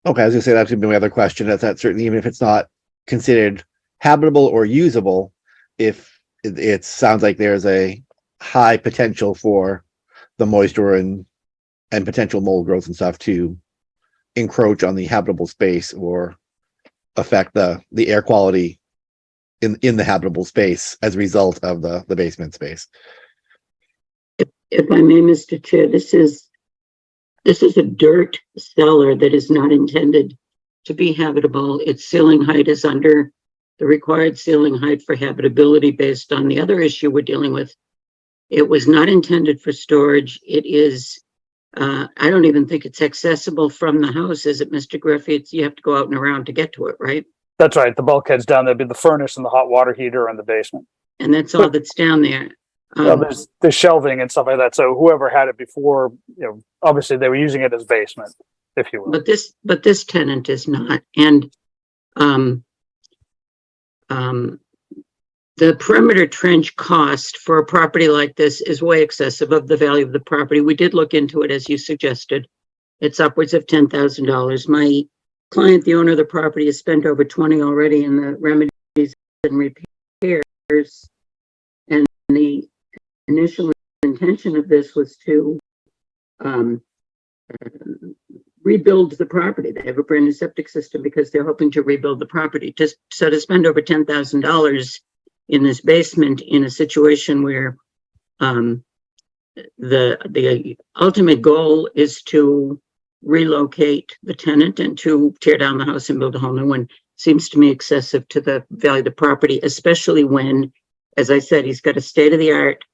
[SPEAKER 1] Okay, I was gonna say that's gonna be my other question. That's that certainly, even if it's not considered habitable or usable, if it sounds like there's a high potential for the moisture and potential mold growth and stuff to encroach on the habitable space or affect the air quality in the habitable space as a result of the basement space.
[SPEAKER 10] If I may, Mr. Chair, this is a dirt cellar that is not intended to be habitable. Its ceiling height is under the required ceiling height for habitability based on the other issue we're dealing with. It was not intended for storage. It is, I don't even think it's accessible from the house, is it, Mr. Griffey? You have to go out and around to get to it, right?
[SPEAKER 3] That's right. The bulkhead's down there, be the furnace and the hot water heater in the basement.
[SPEAKER 10] And that's all that's down there.
[SPEAKER 3] There's shelving and stuff like that. So whoever had it before, obviously they were using it as basement, if you will.
[SPEAKER 10] But this tenant is not. And the perimeter trench cost for a property like this is way excessive of the value of the property. We did look into it, as you suggested. It's upwards of $10,000. My client, the owner of the property, has spent over 20 already in the remedies and repairs. And the initial intention of this was to rebuild the property. They have a brand new septic system because they're hoping to rebuild the property. So to spend over $10,000 in this basement in a situation where the ultimate goal is to relocate the tenant and to tear down the house and build a whole new one seems to me excessive to the value of the property, especially when, as I said, he's got a state-of-the-art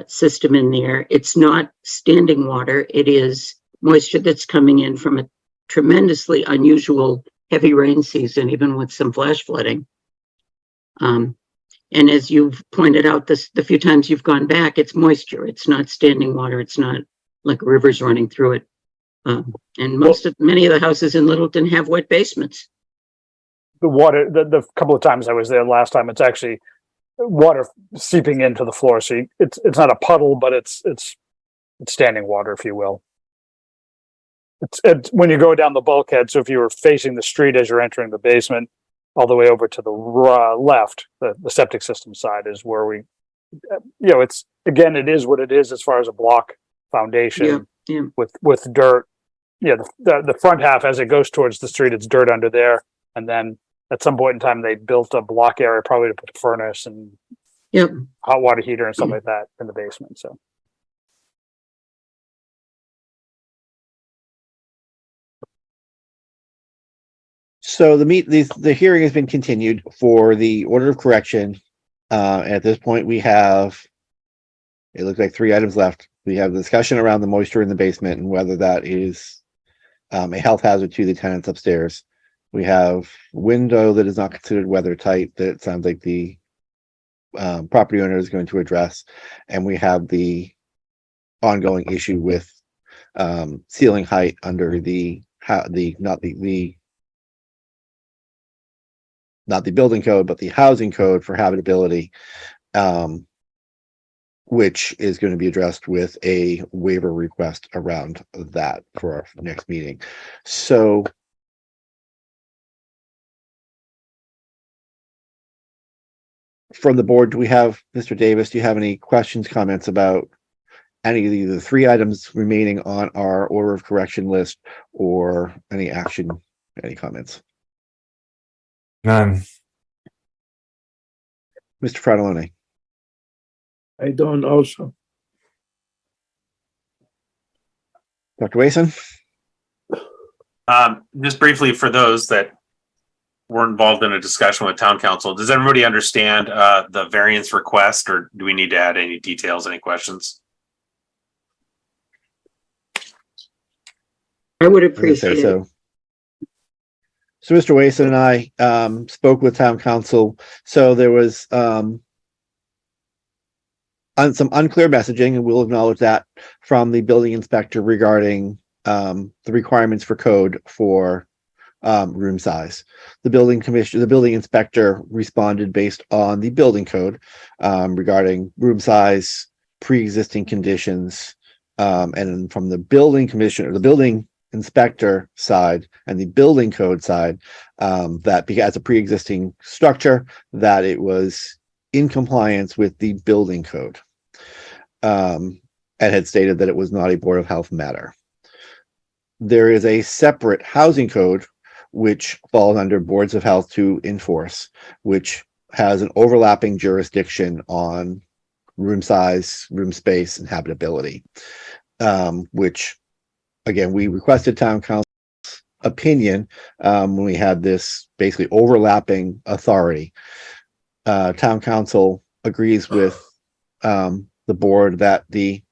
[SPEAKER 10] system in there. It's not standing water. It is moisture that's coming in from a tremendously unusual heavy rain season, even with some flash flooding. And as you've pointed out, the few times you've gone back, it's moisture. It's not standing water. It's not like rivers running through it. And many of the houses in Littleton have wet basements.
[SPEAKER 3] The water, the couple of times I was there last time, it's actually water seeping into the floor. So it's not a puddle, but it's standing water, if you will. It's when you go down the bulkhead. So if you were facing the street as you're entering the basement, all the way over to the left, the septic system side is where we, it's, again, it is what it is as far as a block foundation with dirt. Yeah, the front half, as it goes towards the street, it's dirt under there. And then at some point in time, they built a block area probably to put a furnace and hot water heater and stuff like that in the basement. So.
[SPEAKER 1] So the hearing has been continued for the order of correction. At this point, we have, it looks like 3 items left. We have the discussion around the moisture in the basement and whether that is a health hazard to the tenants upstairs. We have window that is not considered weather tight that it sounds like the property owner is going to address. And we have the ongoing issue with ceiling height under not the building code, but the housing code for habitability, which is going to be addressed with a waiver request around that for our next meeting. So from the board, do we have, Mr. Davis, do you have any questions, comments about any of the 3 items remaining on our order of correction list or any action, any comments?
[SPEAKER 11] None.
[SPEAKER 1] Mr. Fratelloni.
[SPEAKER 2] I don't also.
[SPEAKER 1] Dr. Wason?
[SPEAKER 5] Just briefly for those that weren't involved in a discussion with town council, does everybody understand the variance request, or do we need to add any details, any questions?
[SPEAKER 10] I would
[SPEAKER 1] I'm gonna say
[SPEAKER 10] appreciate it.
[SPEAKER 1] so. So Mr. Wason and I spoke with town council. So there was some unclear messaging, and we'll acknowledge that, from the building inspector regarding the requirements for code for room size. The building inspector responded based on the building code regarding room size, pre-existing conditions, and from the building commissioner, the building inspector side and the building code side, that as a pre-existing structure, that it was in compliance with the building code, and had stated that it was not a Board of Health matter. There is a separate housing code which falls under boards of health to enforce, which has an overlapping jurisdiction on room size, room space, and habitability, which, again, we requested town council's opinion when we had this basically overlapping authority. Town council agrees with the board that the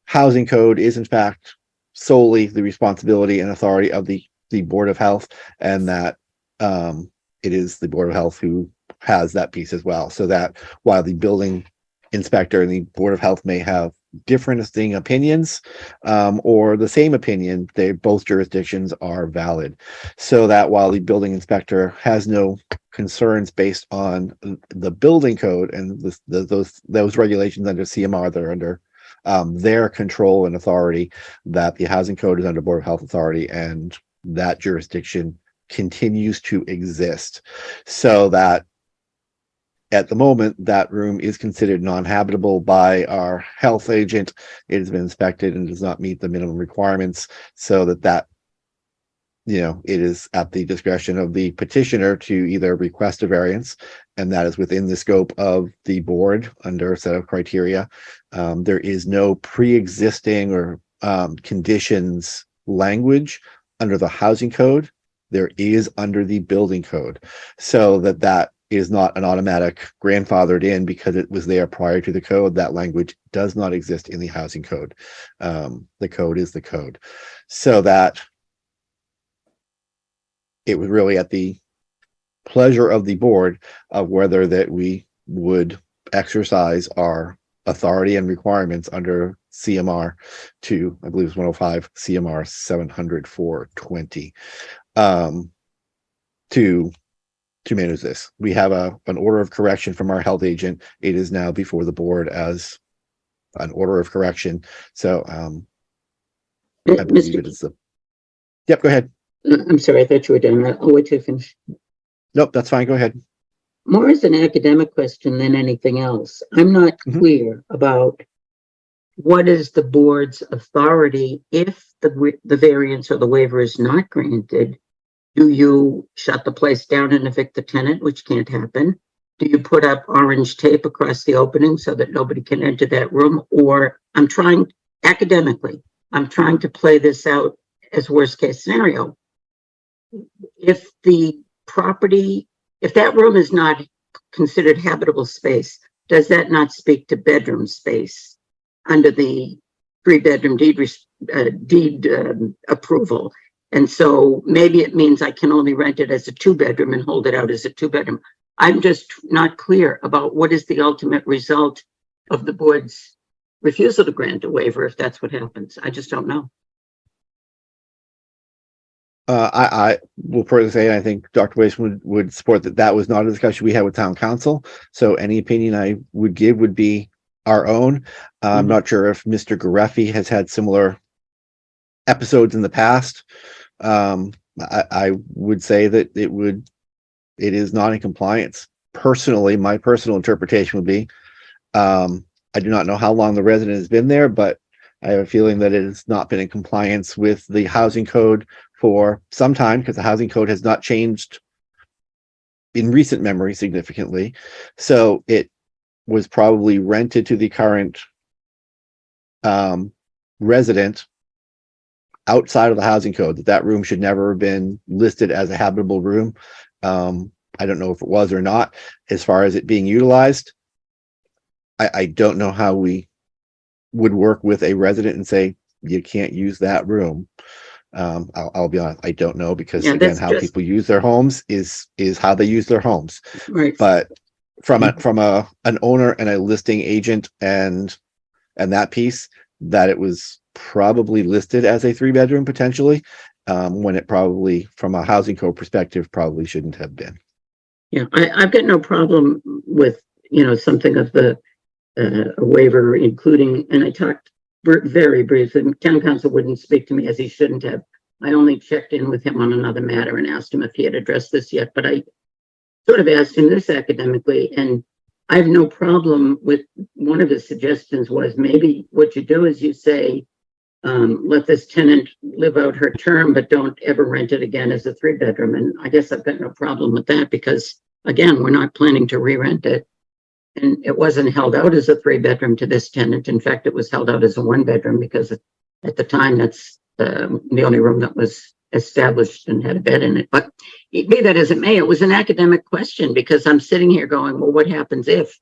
[SPEAKER 1] housing code is in fact solely the responsibility and authority of the Board of Health, and that it is the Board of Health who has that piece as well. So that while the building inspector and the Board of Health may have different opinions or the same opinion, both jurisdictions are valid. So that while the building inspector has no concerns based on the building code and those regulations under CMR that are under their control and authority, that the housing code is under Board of Health authority, and that jurisdiction continues to exist. So that at the moment, that room is considered non-habitable by our health agent. It has been inspected and does not meet the minimum requirements, so that it is at the discretion of the petitioner to either request a variance, and that is within the scope of the board under a set of criteria. There is no pre-existing or conditions language under the housing code. There is under the building code, so that is not an automatic grandfathered in because it was there prior to the code. That language does not exist in the housing code. The code is the code, so that it was really at the pleasure of the board of whether that we would exercise our authority and requirements under CMR to, I believe it's 105 CMR 700/420, to manage this. We have an order of correction from our health agent. It is now before the board as an order of correction. So I believe it is yep, go ahead.
[SPEAKER 10] I'm sorry, I thought you were done. I'll wait till you finish.
[SPEAKER 1] Nope, that's fine. Go ahead.
[SPEAKER 10] More as an academic question than anything else. I'm not clear about what is the board's authority if the variance or the waiver is not granted. Do you shut the place down and evict the tenant, which can't happen? Do you put up orange tape across the opening so that nobody can enter that room? Or I'm trying to play this out as worst case scenario. If that room is not considered habitable space, does that not speak to bedroom space under the 3-bedroom deed approval? And so maybe it means I can only rent it as a 2-bedroom and hold it out as a 2-bedroom. I'm just not clear about what is the ultimate result of the board's refusal to grant a waiver if that's what happens. I just don't know.
[SPEAKER 1] I will further say, I think Dr. Wason would support that was not a discussion we had with town council. So any opinion I would give would be our own. I'm not sure if Mr. Gareffi has had similar episodes in the past. I would say that it is not in compliance. Personally, my personal interpretation would be, I do not know how long the resident has been there, but I have a feeling that it has not been in compliance with the housing code for some time, because the housing code has not changed in recent memory significantly. So it was probably rented to the current resident outside of the housing code, that room should never have been listed as a habitable room. I don't know if it was or not. As far as it being utilized, I don't know how we would work with a resident and say, you can't use that room. I'll be honest, I don't know, because
[SPEAKER 10] Yeah,
[SPEAKER 1] again,
[SPEAKER 10] that's
[SPEAKER 1] how
[SPEAKER 10] just-
[SPEAKER 1] people use their homes is how they use their homes.
[SPEAKER 10] Right.
[SPEAKER 1] But from an owner and a listing agent and that piece, that it was probably listed as a 3-bedroom potentially, when it probably, from a housing code perspective, probably shouldn't have been.
[SPEAKER 10] Yeah, I've got no problem with, something of the a waiver, including, and I talked very briefly, town council wouldn't speak to me as he shouldn't have. I only checked in with him on another matter and asked him if he had addressed this yet, but I sort of asked him this academically, and I have no problem with, one of his suggestions was maybe what you do is you say, let this tenant live out her term, but don't ever rent it again as a 3-bedroom. And I guess I've got no problem with that because, again, we're not planning to re-rent it. And it wasn't held out as a 3-bedroom to this tenant. In fact, it was held out as a 1-bedroom because at the time, that's the only room that was established and had a bed in it. But be that as it may, it was an academic question because I'm sitting here going, well, what happens if?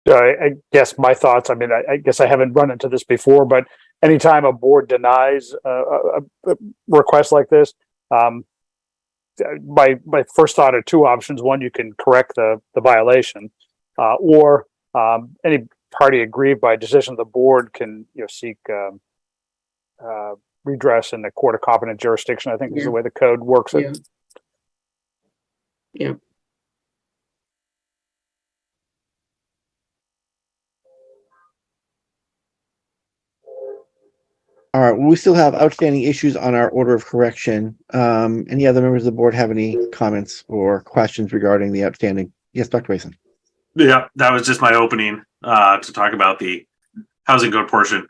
[SPEAKER 3] I guess my thoughts, I mean, I guess I haven't run into this before, but anytime a board denies a request like this, my first thought are 2 options. One, you can correct the violation, or any party aggrieved by a decision of the board can seek redress in the court of competent jurisdiction, I think is the way the code works it.
[SPEAKER 10] Yeah.
[SPEAKER 1] All right, we still have outstanding issues on our order of correction. Any other members of the board have any comments or questions regarding the outstanding? Yes, Dr. Mason.
[SPEAKER 5] Yeah, that was just my opening to talk about the housing code portion.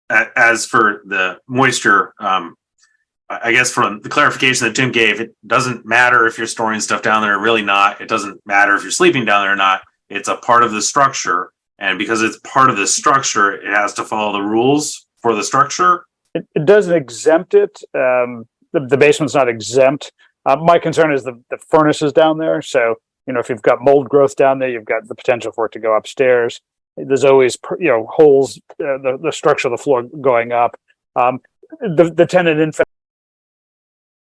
[SPEAKER 5] As for the moisture, I guess from the clarification that Tim gave, it doesn't matter if you're storing stuff down there or really not. It doesn't matter if you're sleeping down there or not. It's a part of the structure. And because it's part of the structure, it has to follow the rules for the structure.
[SPEAKER 3] It doesn't exempt it. The basement's not exempt. My concern is the furnace is down there. So, if you've got mold growth down there, you've got the potential for it to go upstairs. There's always, holes, the structure of the floor going up. The tenant, in fact,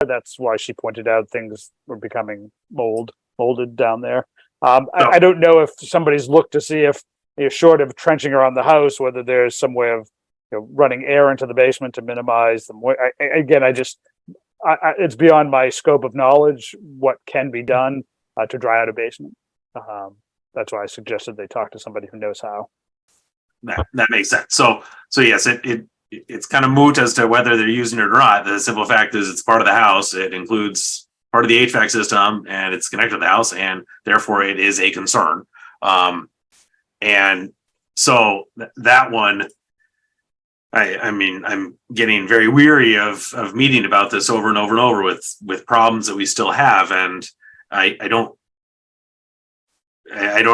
[SPEAKER 3] that's why she pointed out things were becoming molded down there. I don't know if somebody's looked to see if, short of trenching around the house, whether there's some way of running air into the basement to minimize the it's beyond my scope of knowledge what can be done to dry out a basement. That's why I suggested they talk to somebody who knows how.
[SPEAKER 5] That makes sense. So yes, it's kind of moot as to whether they're using it or not. The simple fact is it's part of the house. It includes part of the HVAC system and it's connected to the house, and therefore it is a concern. And so that one, I mean, I'm getting very weary of meeting about this over and over and over with problems that we still have. And I don't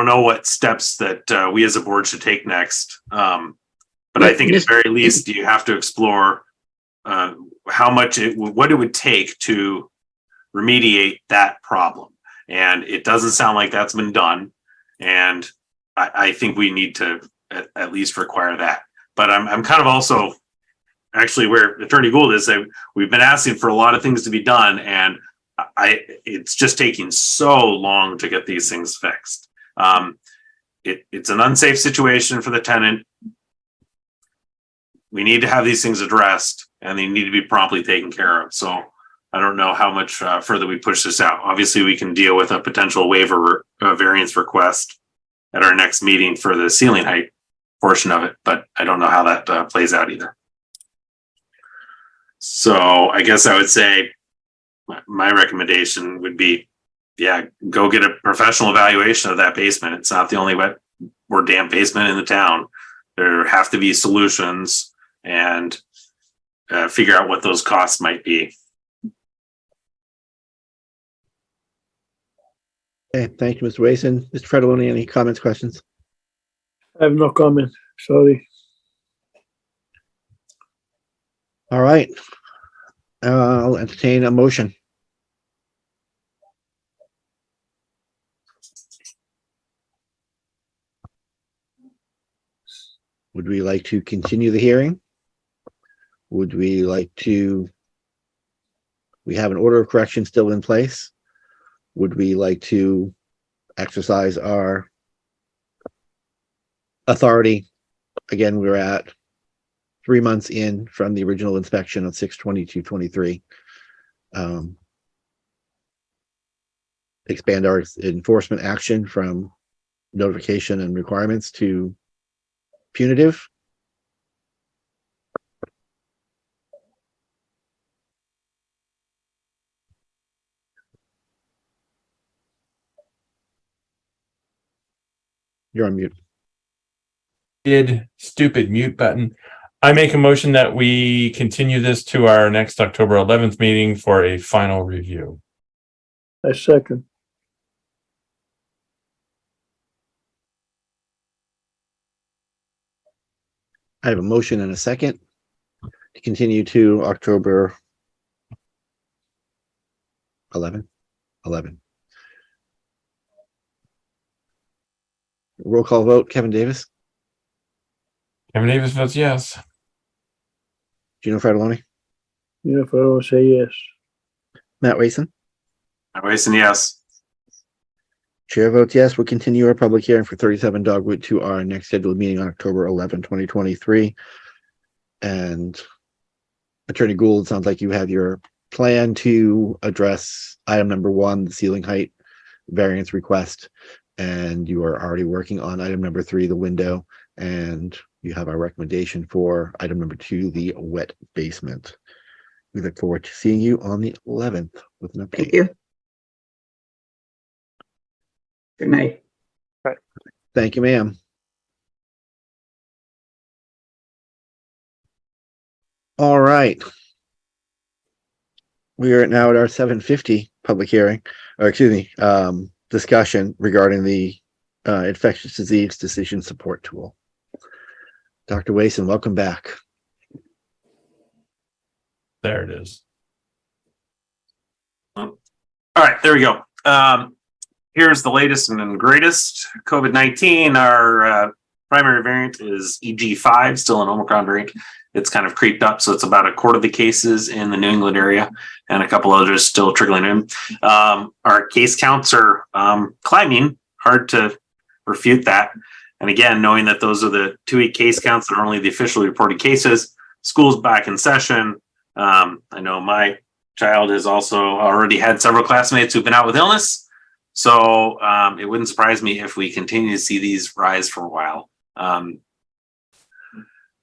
[SPEAKER 5] know what steps that we as a board should take next. But I think at the very least, you have to explore what it would take to remediate that problem. And it doesn't sound like that's been done. And I think we need to at least require that. But I'm kind of also actually where Attorney Gould is. We've been asking for a lot of things to be done, and it's just taking so long to get these things fixed. It's an unsafe situation for the tenant. We need to have these things addressed, and they need to be promptly taken care of. So I don't know how much further we push this out. Obviously, we can deal with a potential waiver variance request at our next meeting for the ceiling height portion of it, but I don't know how that plays out either. So I guess I would say my recommendation would be, go get a professional evaluation of that basement. It's not the only wet or damp basement in the town. There have to be solutions, and figure out what those costs might be.
[SPEAKER 1] Okay, thank you, Mr. Wason. Mr. Fredolini, any comments, questions?
[SPEAKER 2] I have no comment. Sorry.
[SPEAKER 1] All right. I'll entertain a motion. Would we like to continue the hearing? Would we like to? We have an order of correction still in place. Would we like to exercise our authority? Again, we're at 3 months in from the original inspection of 6/22/23. Expand our enforcement action from notification and requirements to punitive. You're on mute.
[SPEAKER 4] Stupid mute button. I make a motion that we continue this to our next October 11th meeting for a final review.
[SPEAKER 2] I second.
[SPEAKER 1] I have a motion and a second to continue to October 11. Roll call vote, Kevin Davis,
[SPEAKER 4] Kevin Davis votes yes.
[SPEAKER 1] Gino Fratelloni,
[SPEAKER 2] If I don't say yes.
[SPEAKER 1] Matt Wason.
[SPEAKER 5] Yes.
[SPEAKER 1] Chair votes yes. We'll continue our public hearing for 37 Dogwood to our next scheduled meeting on October 11, 2023. And Attorney Gould, sounds like you have your plan to address item number 1, the ceiling height variance request. And you are already working on item number 3, the window. And you have our recommendation for item number 2, the wet basement. We look forward to seeing you on the 11th with an update.
[SPEAKER 10] Thank you. Good night.
[SPEAKER 1] Thank you, ma'am. All right. We are now at our 7:50 public hearing, or excuse me, discussion regarding the infectious disease decision support tool. Dr. Wason, welcome back.
[SPEAKER 4] There it is.
[SPEAKER 5] All right, there we go. Here's the latest and greatest. COVID-19, our primary variant is EG5, still an Omicron variant. It's kind of creeped up, so it's about a quarter of the cases in the New England area and a couple others still trickling in. Our case counts are climbing, hard to refute that. And again, knowing that those are the 2-week case counts that are only the officially reported cases, school's back in session. I know my child has also already had several classmates who've been out with illness. So it wouldn't surprise me if we continue to see these rise for a while.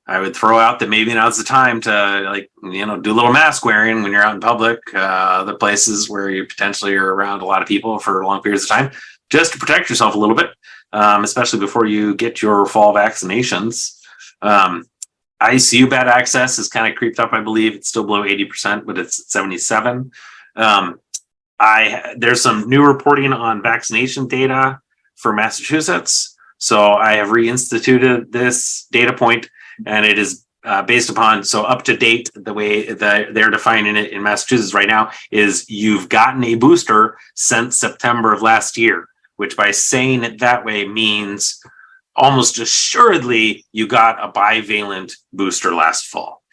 [SPEAKER 5] I would throw out that maybe now's the time to do a little mask wearing when you're out in public, other places where you potentially are around a lot of people for long periods of time, just to protect yourself a little bit, especially before you get your fall vaccinations. ICU bed access is kind of creeped up, I believe. It's still below 80%, but it's at 77. There's some new reporting on vaccination data for Massachusetts. So I have reinstituted this data point, and it is based upon, so up to date, the way that they're defining it in Massachusetts right now is you've gotten a booster since September of last year, which by saying it that way means almost assuredly you got a bivalent booster last fall.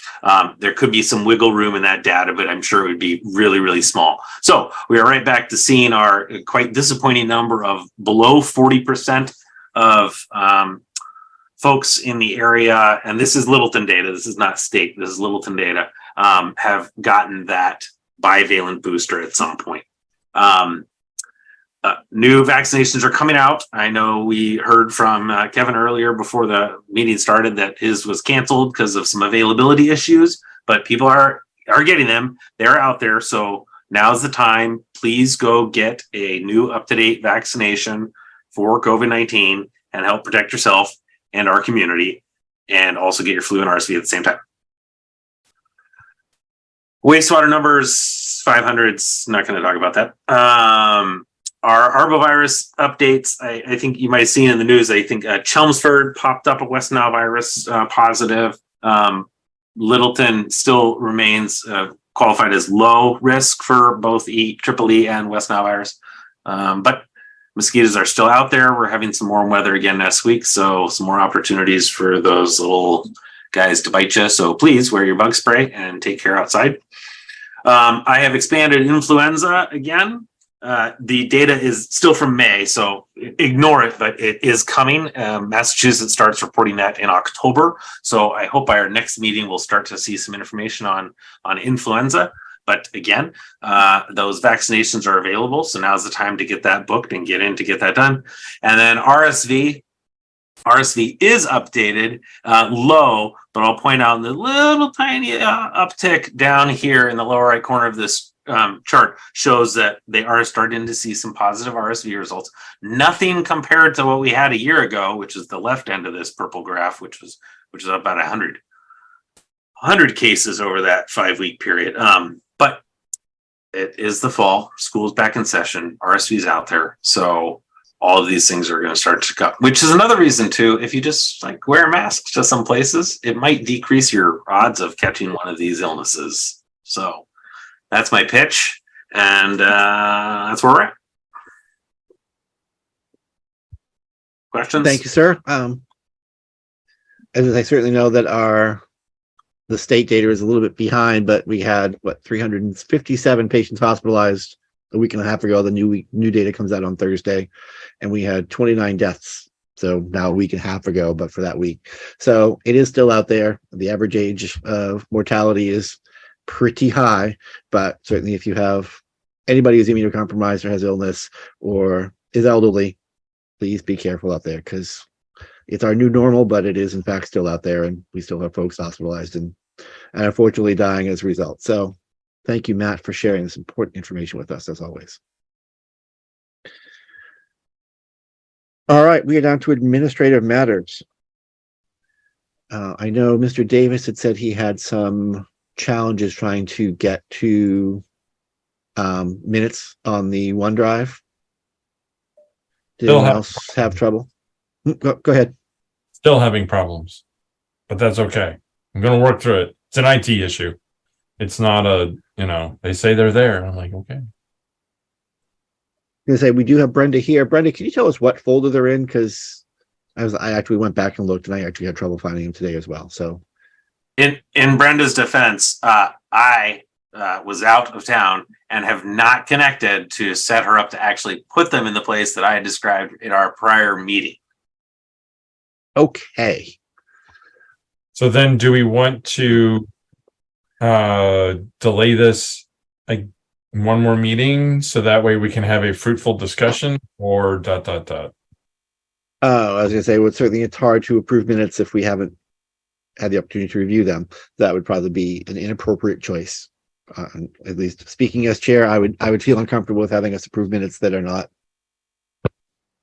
[SPEAKER 5] There could be some wiggle room in that data, but I'm sure it would be really, really small. So we are right back to seeing our quite disappointing number of below 40% of folks in the area, and this is Littleton data, this is not state, this is Littleton data, have gotten that bivalent booster at some point. New vaccinations are coming out. I know we heard from Kevin earlier before the meeting started that his was canceled because of some availability issues, but people are getting them. They're out there. So now's the time. Please go get a new up-to-date vaccination for COVID-19 and help protect yourself and our community, and also get your flu and RSV at the same time. Wastewater numbers, 500s, not going to talk about that. Our arbovirus updates, I think you might have seen in the news, I think Chelmsford popped up a West Nile virus positive. Littleton still remains qualified as low risk for both EEE and West Nile virus. But Mosquitoes are still out there. We're having some warm weather again next week, so some more opportunities for those little guys to bite you. So please wear your bug spray and take care outside. I have expanded influenza again. The data is still from May, so ignore it, but it is coming. Massachusetts starts reporting that in October. So I hope by our next meeting, we'll start to see some information on influenza. But again, those vaccinations are available. So now's the time to get that booked and get in to get that done. And then RSV is updated low, but I'll point out the little tiny uptick down here in the lower right corner of this chart shows that they are starting to see some positive RSV results. Nothing compared to what we had a year ago, which is the left end of this purple graph, which is about 100 cases over that 5-week period. But it is the fall, school's back in session, RSV's out there. So all of these things are going to start to come, which is another reason too, if you just like wear a mask to some places, it might decrease your odds of catching one of these illnesses. So that's my pitch. And that's where we're at. Questions?
[SPEAKER 1] Thank you, sir. As I certainly know that the state data is a little bit behind, but we had 357 patients hospitalized a week and a half ago. The new data comes out on Thursday, and we had 29 deaths. So now a week and a half ago, but for that week. So it is still out there. The average age of mortality is pretty high, but certainly if you have anybody who's immunocompromised or has illness or is elderly, please be careful out there, because it's our new normal, but it is in fact still out there, and we still have folks hospitalized and unfortunately dying as a result. So thank you, Matt, for sharing this important information with us as always. All right, we are down to administrative matters. I know Mr. Davis had said he had some challenges trying to get to minutes on the OneDrive. Did anyone else have trouble? Go ahead.
[SPEAKER 4] Still having problems, but that's okay. I'm going to work through it. It's an IT issue. It's not they say they're there. I'm like, okay.
[SPEAKER 1] I'm gonna say we do have Brenda here. Brenda, can you tell us what folder they're in? Because I actually went back and looked, and I actually had trouble finding them today as well. So,
[SPEAKER 5] in Brenda's defense, I was out of town and have not connected to set her up to actually put them in the place that I had described in our prior meeting.
[SPEAKER 1] okay.
[SPEAKER 4] So then do we want to delay this one more meeting so that way we can have a fruitful discussion, or ...
[SPEAKER 1] I was gonna say, well, certainly it's hard to approve minutes if we haven't had the opportunity to review them. That would probably be an inappropriate choice. At least speaking as chair, I would feel uncomfortable with having us approve minutes that are not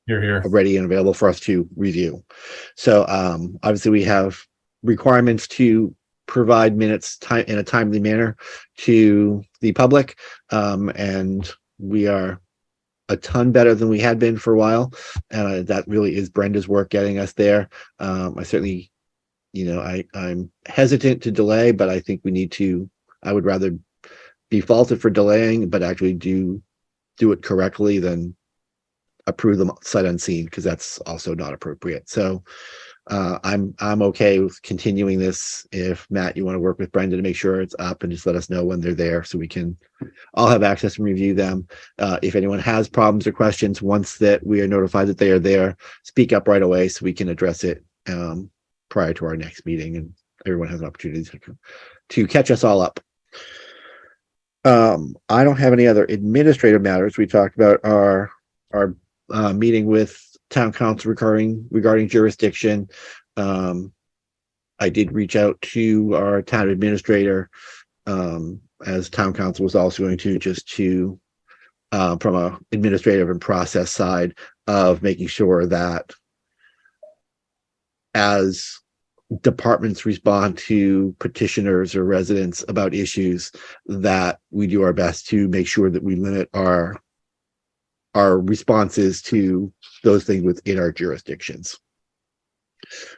[SPEAKER 4] Here.
[SPEAKER 1] ready and available for us to review. So obviously we have requirements to provide minutes in a timely manner to the public, and we are a ton better than we had been for a while, and that really is Brenda's work getting us there. I certainly, I'm hesitant to delay, but I think we need to. I would rather be faulted for delaying, but actually do it correctly than approve them sight unseen, because that's also not appropriate. So I'm okay with continuing this. If Matt, you want to work with Brenda to make sure it's up, and just let us know when they're there so we can all have access and review them. If anyone has problems or questions, once that we are notified that they are there, speak up right away so we can address it prior to our next meeting, and everyone has an opportunity to catch us all up. I don't have any other administrative matters. We talked about our meeting with town council regarding jurisdiction. I did reach out to our town administrator, as town council was also going to, just to from a administrative and process side of making sure that as departments respond to petitioners or residents about issues, that we do our best to make sure that we limit our responses to those things within our jurisdictions.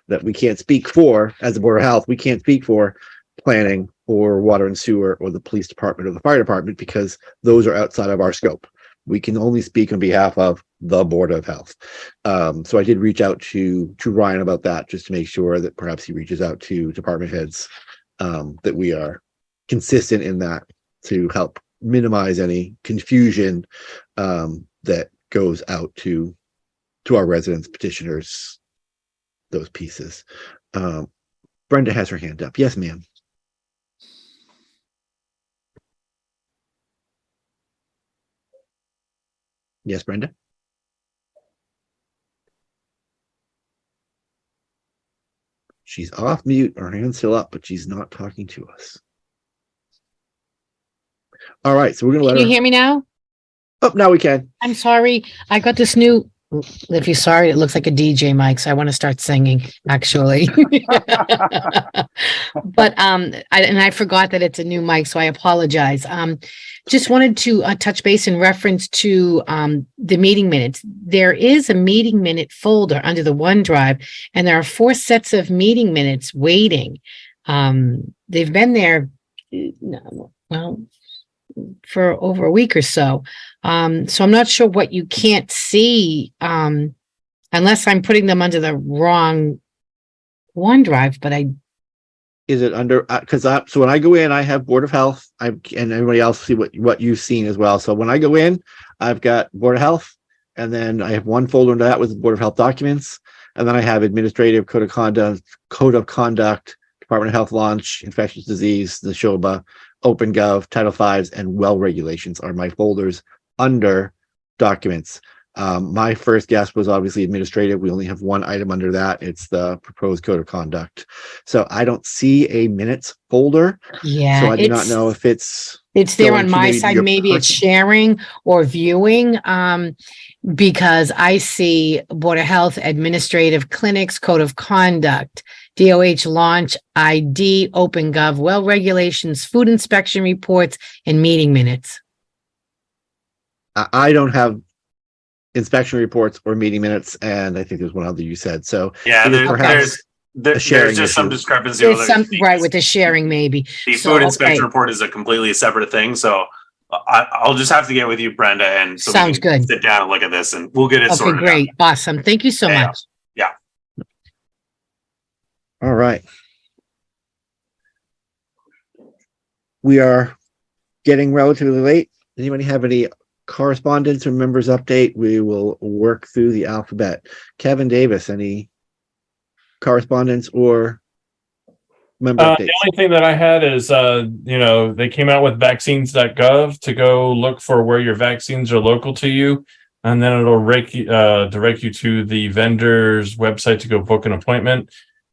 [SPEAKER 1] That we can't speak for, as the Board of Health, we can't speak for planning or water and sewer or the police department or the fire department, because those are outside of our scope. We can only speak on behalf of the Board of Health. So I did reach out to Ryan about that, just to make sure that perhaps he reaches out to department heads, that we are consistent in that, to help minimize any confusion that goes out to our residents, petitioners, those pieces. Brenda has her hand up. Yes, ma'am. Yes, Brenda. She's off mute, her hand's still up, but she's not talking to us. All right, so we're gonna let
[SPEAKER 12] Can you
[SPEAKER 1] her.
[SPEAKER 12] hear me now?
[SPEAKER 1] Oh, now we can.
[SPEAKER 12] I'm sorry. I got this new, if you're sorry, it looks like a DJ mic, so I want to start singing, actually. But I forgot that it's a new mic, so I apologize. Just wanted to touch base in reference to the meeting minutes. There is a meeting minute folder under the OneDrive, and there are 4 sets of meeting minutes waiting. They've been there, well, for over a week or so. So I'm not sure what you can't see, unless I'm putting them under the wrong OneDrive, but
[SPEAKER 1] Is it under, so when I go in, I have Board of Health, and everybody else see what you've seen as well. So when I go in, I've got Board of Health, and then I have one folder under that with Board of Health documents. And then I have administrative code of conduct, Department of Health launch, infectious disease, the SHOBA, OpenGov, Title V, and well regulations are my folders under documents. My first guess was obviously administrative. We only have one item under that. It's the proposed code of conduct. So I don't see a minutes folder.
[SPEAKER 12] yeah.
[SPEAKER 1] So I do not know if it's
[SPEAKER 12] It's there
[SPEAKER 1] going
[SPEAKER 12] on
[SPEAKER 1] to
[SPEAKER 12] my
[SPEAKER 1] maybe
[SPEAKER 12] side.
[SPEAKER 1] your
[SPEAKER 12] Maybe it's
[SPEAKER 1] personal-
[SPEAKER 12] sharing or viewing, because I see Board of Health, administrative clinics, code of conduct, DOH launch, ID, OpenGov, well regulations, food inspection reports, and meeting minutes.
[SPEAKER 1] I don't have inspection reports or meeting minutes, and I think there's one other you said. So
[SPEAKER 5] Yeah,
[SPEAKER 1] it is perhaps a sharing
[SPEAKER 5] there's just some
[SPEAKER 1] issue.
[SPEAKER 5] discrepancy.
[SPEAKER 12] There's
[SPEAKER 5] with
[SPEAKER 12] some,
[SPEAKER 5] it.
[SPEAKER 12] right, with the sharing maybe.
[SPEAKER 5] The
[SPEAKER 12] So,
[SPEAKER 5] food inspection
[SPEAKER 12] okay.
[SPEAKER 5] report is a completely separate thing. So I'll just have to get with you, Brenda, and so
[SPEAKER 12] Sounds
[SPEAKER 5] we can
[SPEAKER 12] good.
[SPEAKER 5] sit down and look at this, and we'll get it
[SPEAKER 12] Okay,
[SPEAKER 5] sorted
[SPEAKER 12] great. Awesome. Thank you so
[SPEAKER 5] Yeah.
[SPEAKER 12] much.
[SPEAKER 1] All right. We are getting relatively late. Anybody have any correspondence or members update? We will work through the alphabet. Kevin Davis, any correspondence or member updates?
[SPEAKER 4] The only thing that I had is, they came out with vaccines.gov to go look for where your vaccines are local to you. And then it'll direct you to the vendor's website to go book an appointment.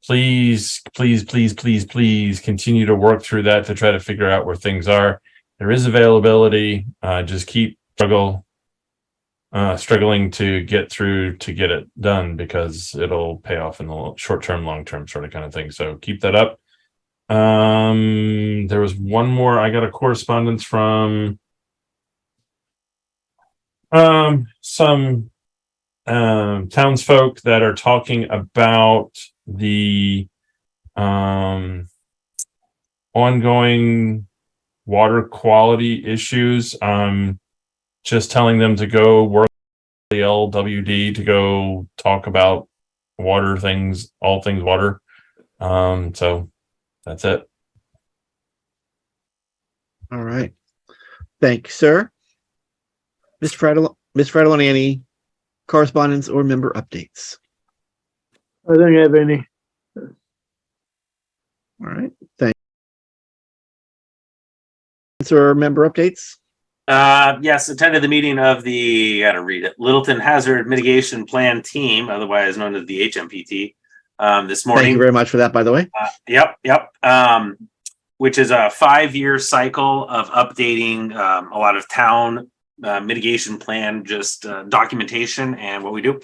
[SPEAKER 4] Please continue to work through that to try to figure out where things are. There is availability. Just keep struggling to get through to get it done, because it'll pay off in the short term, long term sort of kind of thing. So keep that up. There was one more. I got a correspondence from some townsfolk that are talking about the ongoing water quality issues. Just telling them to go work with the LWD to go talk about water things, all things water. So that's it.
[SPEAKER 1] All right. Thank you, sir. Ms. Fredolini, any correspondence or member updates?
[SPEAKER 2] I don't have any.
[SPEAKER 1] All right. Thank you. Sir, member updates?
[SPEAKER 5] Yes, attended the meeting of the, gotta read it, Littleton Hazard Mitigation Plan Team, otherwise known as the HMPT, this morning.
[SPEAKER 1] Thank you very much for that, by the way.
[SPEAKER 5] Yep. Which is a 5-year cycle of updating a lot of town mitigation plan, just documentation and what we do.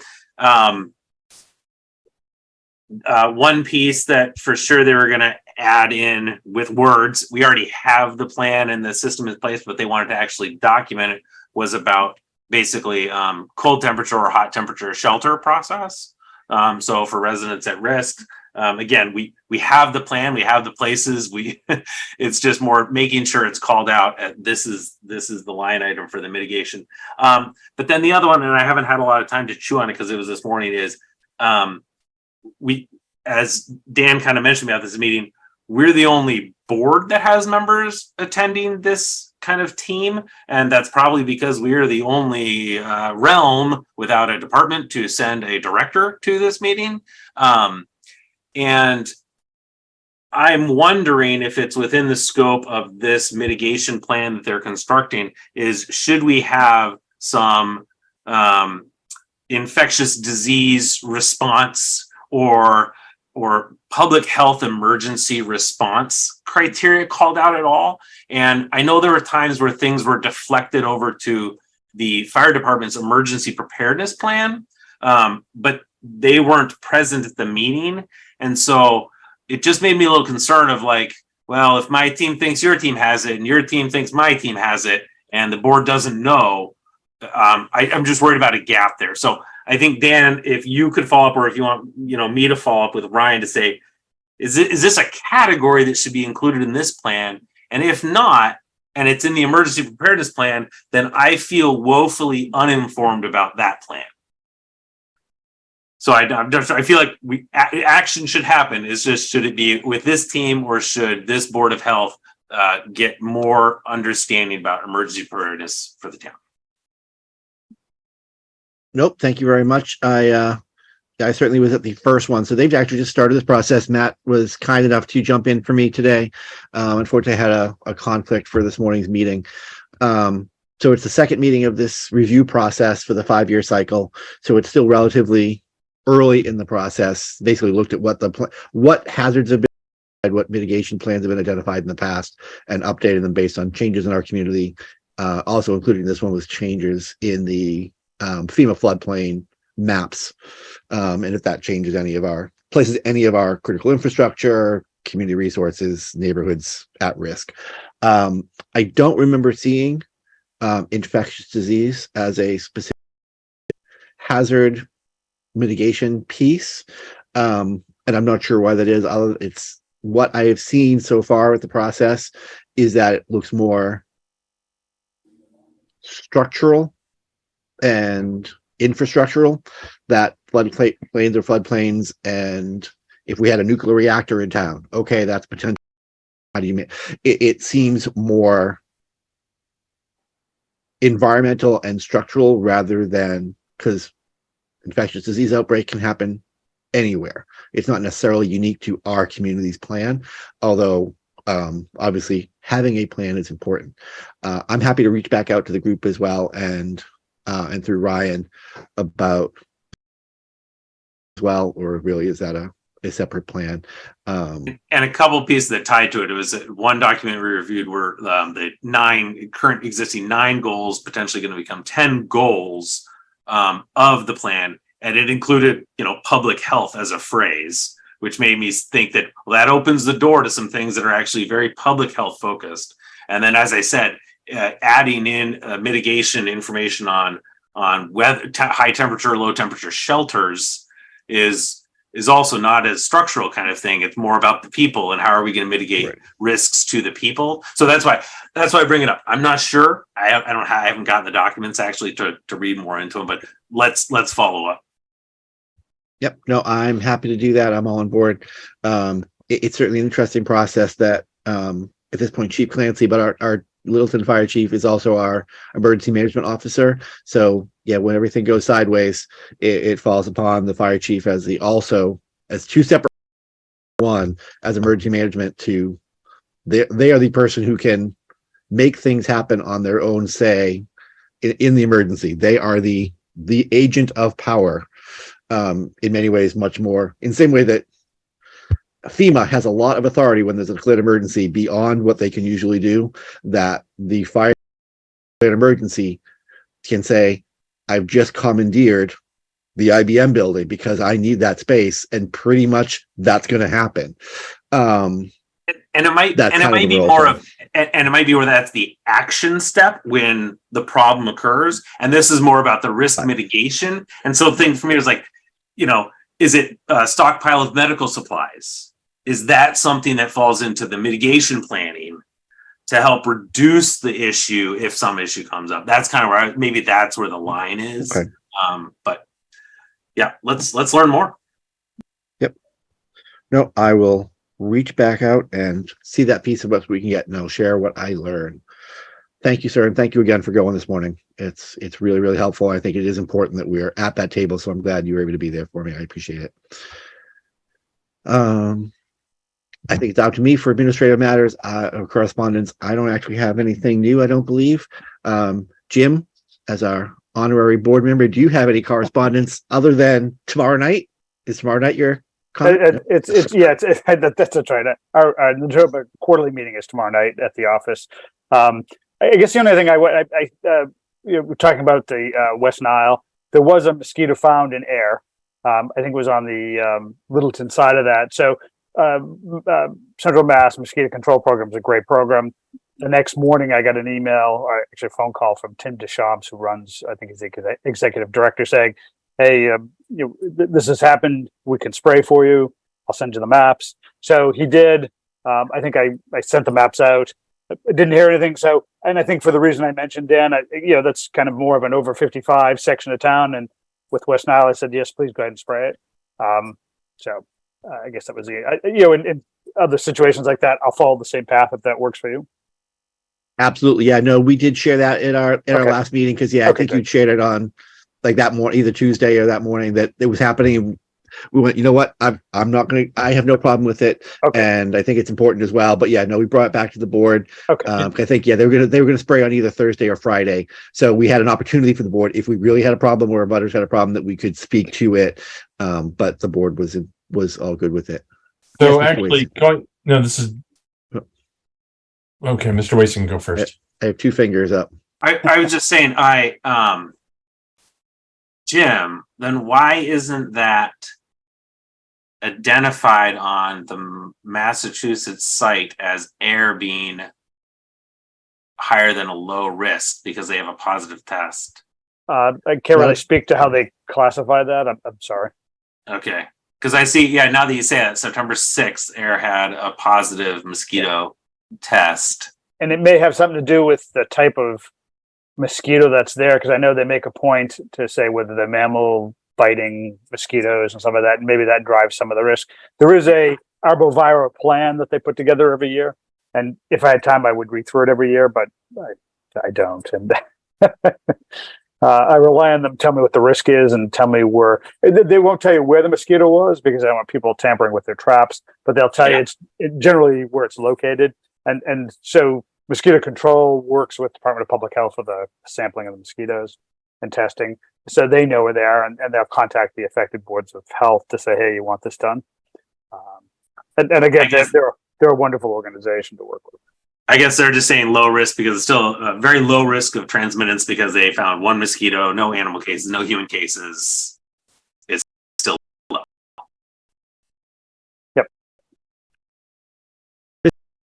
[SPEAKER 5] One piece that for sure they were going to add in with words, we already have the plan and the system in place, but they wanted to actually document it, was about basically cold temperature or hot temperature shelter process. So for residents at risk, Again, we have the plan, we have the places, it's just more making sure it's called out at this is the line item for the mitigation. But then the other one, and I haven't had a lot of time to chew on it because it was this morning, is we, as Dan kind of mentioned about this meeting, we're the only board that has members attending this kind of team. And that's probably because we are the only realm without a department to send a director to this meeting. And I'm wondering if it's within the scope of this mitigation plan that they're constructing, is should we have some infectious disease response or public health emergency response criteria called out at all? And I know there were times where things were deflected over to the fire department's emergency preparedness plan, but they weren't present at the meeting. And so it just made me a little concerned of like, well, if my team thinks your team has it and your team thinks my team has it and the board doesn't know, I'm just worried about a gap there. So I think, Dan, if you could follow up, or if you want, me to follow up with Ryan to say, is this a category that should be included in this plan? And if not, and it's in the emergency preparedness plan, then I feel woefully uninformed about that plan. So I feel like action should happen. Is just, should it be with this team, or should this Board of Health get more understanding about emergency preparedness for the town?
[SPEAKER 1] Nope. Thank you very much. I certainly was at the first one. So they've actually just started this process. Matt was kind enough to jump in for me today. Unfortunately, I had a conflict for this morning's meeting. So it's the second meeting of this review process for the 5-year cycle. So it's still relatively early in the process. Basically looked at what hazards have been, what mitigation plans have been identified in the past, and updated them based on changes in our community. Also including this one was changes in the FEMA floodplain maps, and if that changes any of our critical infrastructure, community resources, neighborhoods at risk. I don't remember seeing infectious disease as a specific hazard mitigation piece, and I'm not sure why that is. It's what I have seen so far with the process is that it looks more structural and infrastructural, that floodplains or floodplains, and if we had a nuclear reactor in town, okay, that's potential. How do you make it seems more environmental and structural rather than, because infectious disease outbreak can happen anywhere. It's not necessarily unique to our community's plan, although obviously having a plan is important. I'm happy to reach back out to the group as well, and through Ryan about as well, or really is that a separate plan?
[SPEAKER 5] And a couple pieces that tied to it. It was one document we reviewed were the current existing 9 goals potentially going to become 10 goals of the plan, and it included public health as a phrase, which made me think that, well, that opens the door to some things that are actually very public health focused. And then, as I said, adding in mitigation information on weather, high temperature, low temperature shelters is also not a structural kind of thing. It's more about the people and how are we going to mitigate risks to the people. So that's why I bring it up. I'm not sure. I haven't gotten the documents actually to read more into them, but let's follow up.
[SPEAKER 1] Yep. No, I'm happy to do that. I'm all on board. It's certainly an interesting process that at this point, Chief Clancy, but our Littleton Fire Chief is also our emergency management officer. So yeah, when everything goes sideways, it falls upon the fire chief as two separate, one as emergency management to they are the person who can make things happen on their own say in the emergency. They are the agent of power, in many ways, much more in the same way that FEMA has a lot of authority when there's a declared emergency beyond what they can usually do, that the fire emergency can say, I've just commandeered the IBM building because I need that space, and pretty much that's going to happen. And it might
[SPEAKER 5] be where that's the action step when the problem occurs, and this is more about the risk mitigation. And so the thing for me is like, is it a stockpile of medical supplies? Is that something that falls into the mitigation planning to help reduce the issue if some issue comes up? That's kind of where maybe that's where the line is.
[SPEAKER 1] Okay.
[SPEAKER 5] But yeah, let's learn more.
[SPEAKER 1] No, I will reach back out and see that piece of what we can get, and I'll share what I learn. Thank you, sir, and thank you again for going this morning. It's really, really helpful. I think it is important that we're at that table, so I'm glad you were able to be there for me. I appreciate it. I think it's out to me for administrative matters, or correspondence. I don't actually have anything new, I don't believe. Jim, as our honorary board member, do you have any correspondence other than tomorrow night? Is tomorrow night your comment?
[SPEAKER 3] That's right. The quarterly meeting is tomorrow night at the office. I guess the only thing we're talking about the West Nile. There was a mosquito found in air. I think it was on the Littleton side of that. So Central Mass Mosquito Control Program is a great program. The next morning, I got an email, or actually a phone call from Tim Deschamps, who runs, I think he's the executive director, saying, "Hey, this has happened. We can spray for you. I'll send you the maps." So he did. I think I sent the maps out. I didn't hear anything. So, and I think for the reason I mentioned, Dan, that's kind of more of an over 55 section of town. And with West Nile, I said, yes, please go ahead and spray it. I guess that was in other situations like that, I'll follow the same path if that works for you.
[SPEAKER 1] Absolutely. Yeah, no, we did share that in our
[SPEAKER 3] Okay.
[SPEAKER 1] last meeting, because I think
[SPEAKER 3] good.
[SPEAKER 1] you shared it on like that morning, either Tuesday or that morning, that it was happening. And we went, you know what? I have no problem with it.
[SPEAKER 3] Okay.
[SPEAKER 1] And I think it's important as well. But yeah, no, we brought it back to the board.
[SPEAKER 3] Okay.
[SPEAKER 1] I think, they were gonna spray on either Thursday or Friday. So we had an opportunity for the board, if we really had a problem or our butters had a problem, that we could speak to it. But the board was all good with it.
[SPEAKER 4] So
[SPEAKER 1] Yes, Mr.
[SPEAKER 4] actually, this is okay. Mr. Wason can go first.
[SPEAKER 1] I have two fingers up.
[SPEAKER 5] I was just saying, Jim, then why isn't that identified on the Massachusetts site as air being higher than a low risk because they have a positive test?
[SPEAKER 3] I can't really speak to how they classify that. I'm sorry.
[SPEAKER 5] Okay. Because I see, now that you say that, September 6th, air had a positive mosquito test.
[SPEAKER 3] And it may have something to do with the type of mosquito that's there, because I know they make a point to say whether they're mammal biting mosquitoes and stuff like that, and maybe that drives some of the risk. There is a arboviral plan that they put together every year, and if I had time, I would read through it every year, but I don't. And I rely on them to tell me what the risk is and tell me where. They won't tell you where the mosquito was, because I don't want people tampering with their traps, but they'll tell you it's generally where it's located. And so mosquito control works with Department of Public Health for the sampling of the mosquitoes and testing. So they know where they are, and they'll contact the affected boards of health to say, hey, you want this done? And again, they're a wonderful organization to work with.
[SPEAKER 5] I guess they're just saying low risk because it's still a very low risk of transmittance, because they found one mosquito, no animal cases, no human cases. It's still low.
[SPEAKER 3] Yep.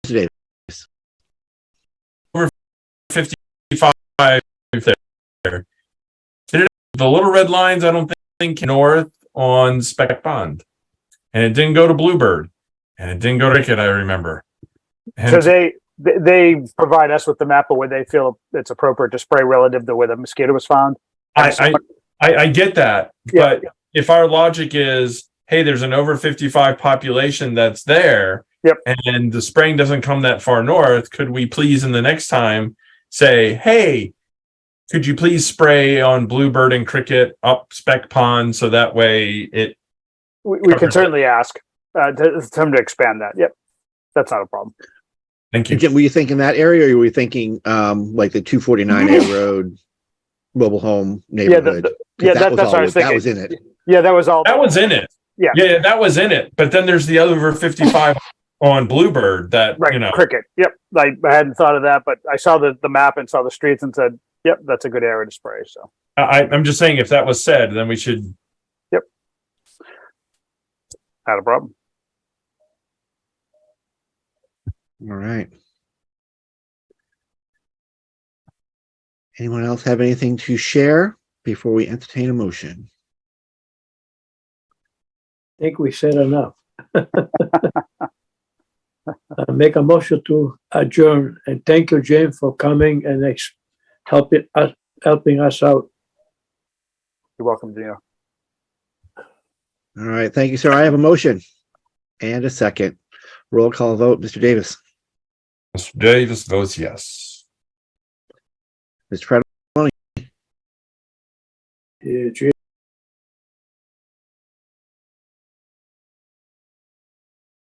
[SPEAKER 1] Today.
[SPEAKER 4] 55 there. The little red lines, I don't think north on Spec Pond, and it didn't go to Bluebird, and it didn't go to Ricket, I remember. And
[SPEAKER 3] So they provide us with the map of where they feel it's appropriate to spray relative to where the mosquito was found.
[SPEAKER 4] I get that,
[SPEAKER 3] Yeah.
[SPEAKER 4] but if our logic is, hey, there's an over 55 population that's there,
[SPEAKER 3] Yep.
[SPEAKER 4] and the spraying doesn't come that far north, could we please in the next time say, hey, could you please spray on Bluebird and Cricket up Spec Pond, so that way it.
[SPEAKER 3] We can certainly ask them to expand that. Yep, that's not a problem.
[SPEAKER 4] Thank you.
[SPEAKER 1] Jim, were you thinking that area, or were you thinking like the 249 A Road mobile home neighborhood?
[SPEAKER 3] That's what I was thinking.
[SPEAKER 1] That was in it.
[SPEAKER 3] Yeah, that was all.
[SPEAKER 4] That was in it.
[SPEAKER 3] Yeah.
[SPEAKER 4] That was in it. But then there's the over 55 on Bluebird that,
[SPEAKER 3] Right, Cricket. Yep, I hadn't thought of that, but I saw the map and saw the streets and said, yep, that's a good area to spray. So
[SPEAKER 4] I'm just saying, if that was said, then we should.
[SPEAKER 3] Yep. Not a problem.
[SPEAKER 1] All right. Anyone else have anything to share before we entertain a motion?
[SPEAKER 2] think we said enough. Make a motion to adjourn, and thank you, Jim, for coming and helping us out.
[SPEAKER 3] You're welcome, Gino.
[SPEAKER 1] All right, thank you, sir. I have a motion and a second. Roll call vote, Mr. Davis,
[SPEAKER 4] Mr. Davis votes yes.
[SPEAKER 1] Mr. Pratt,
[SPEAKER 2] Jim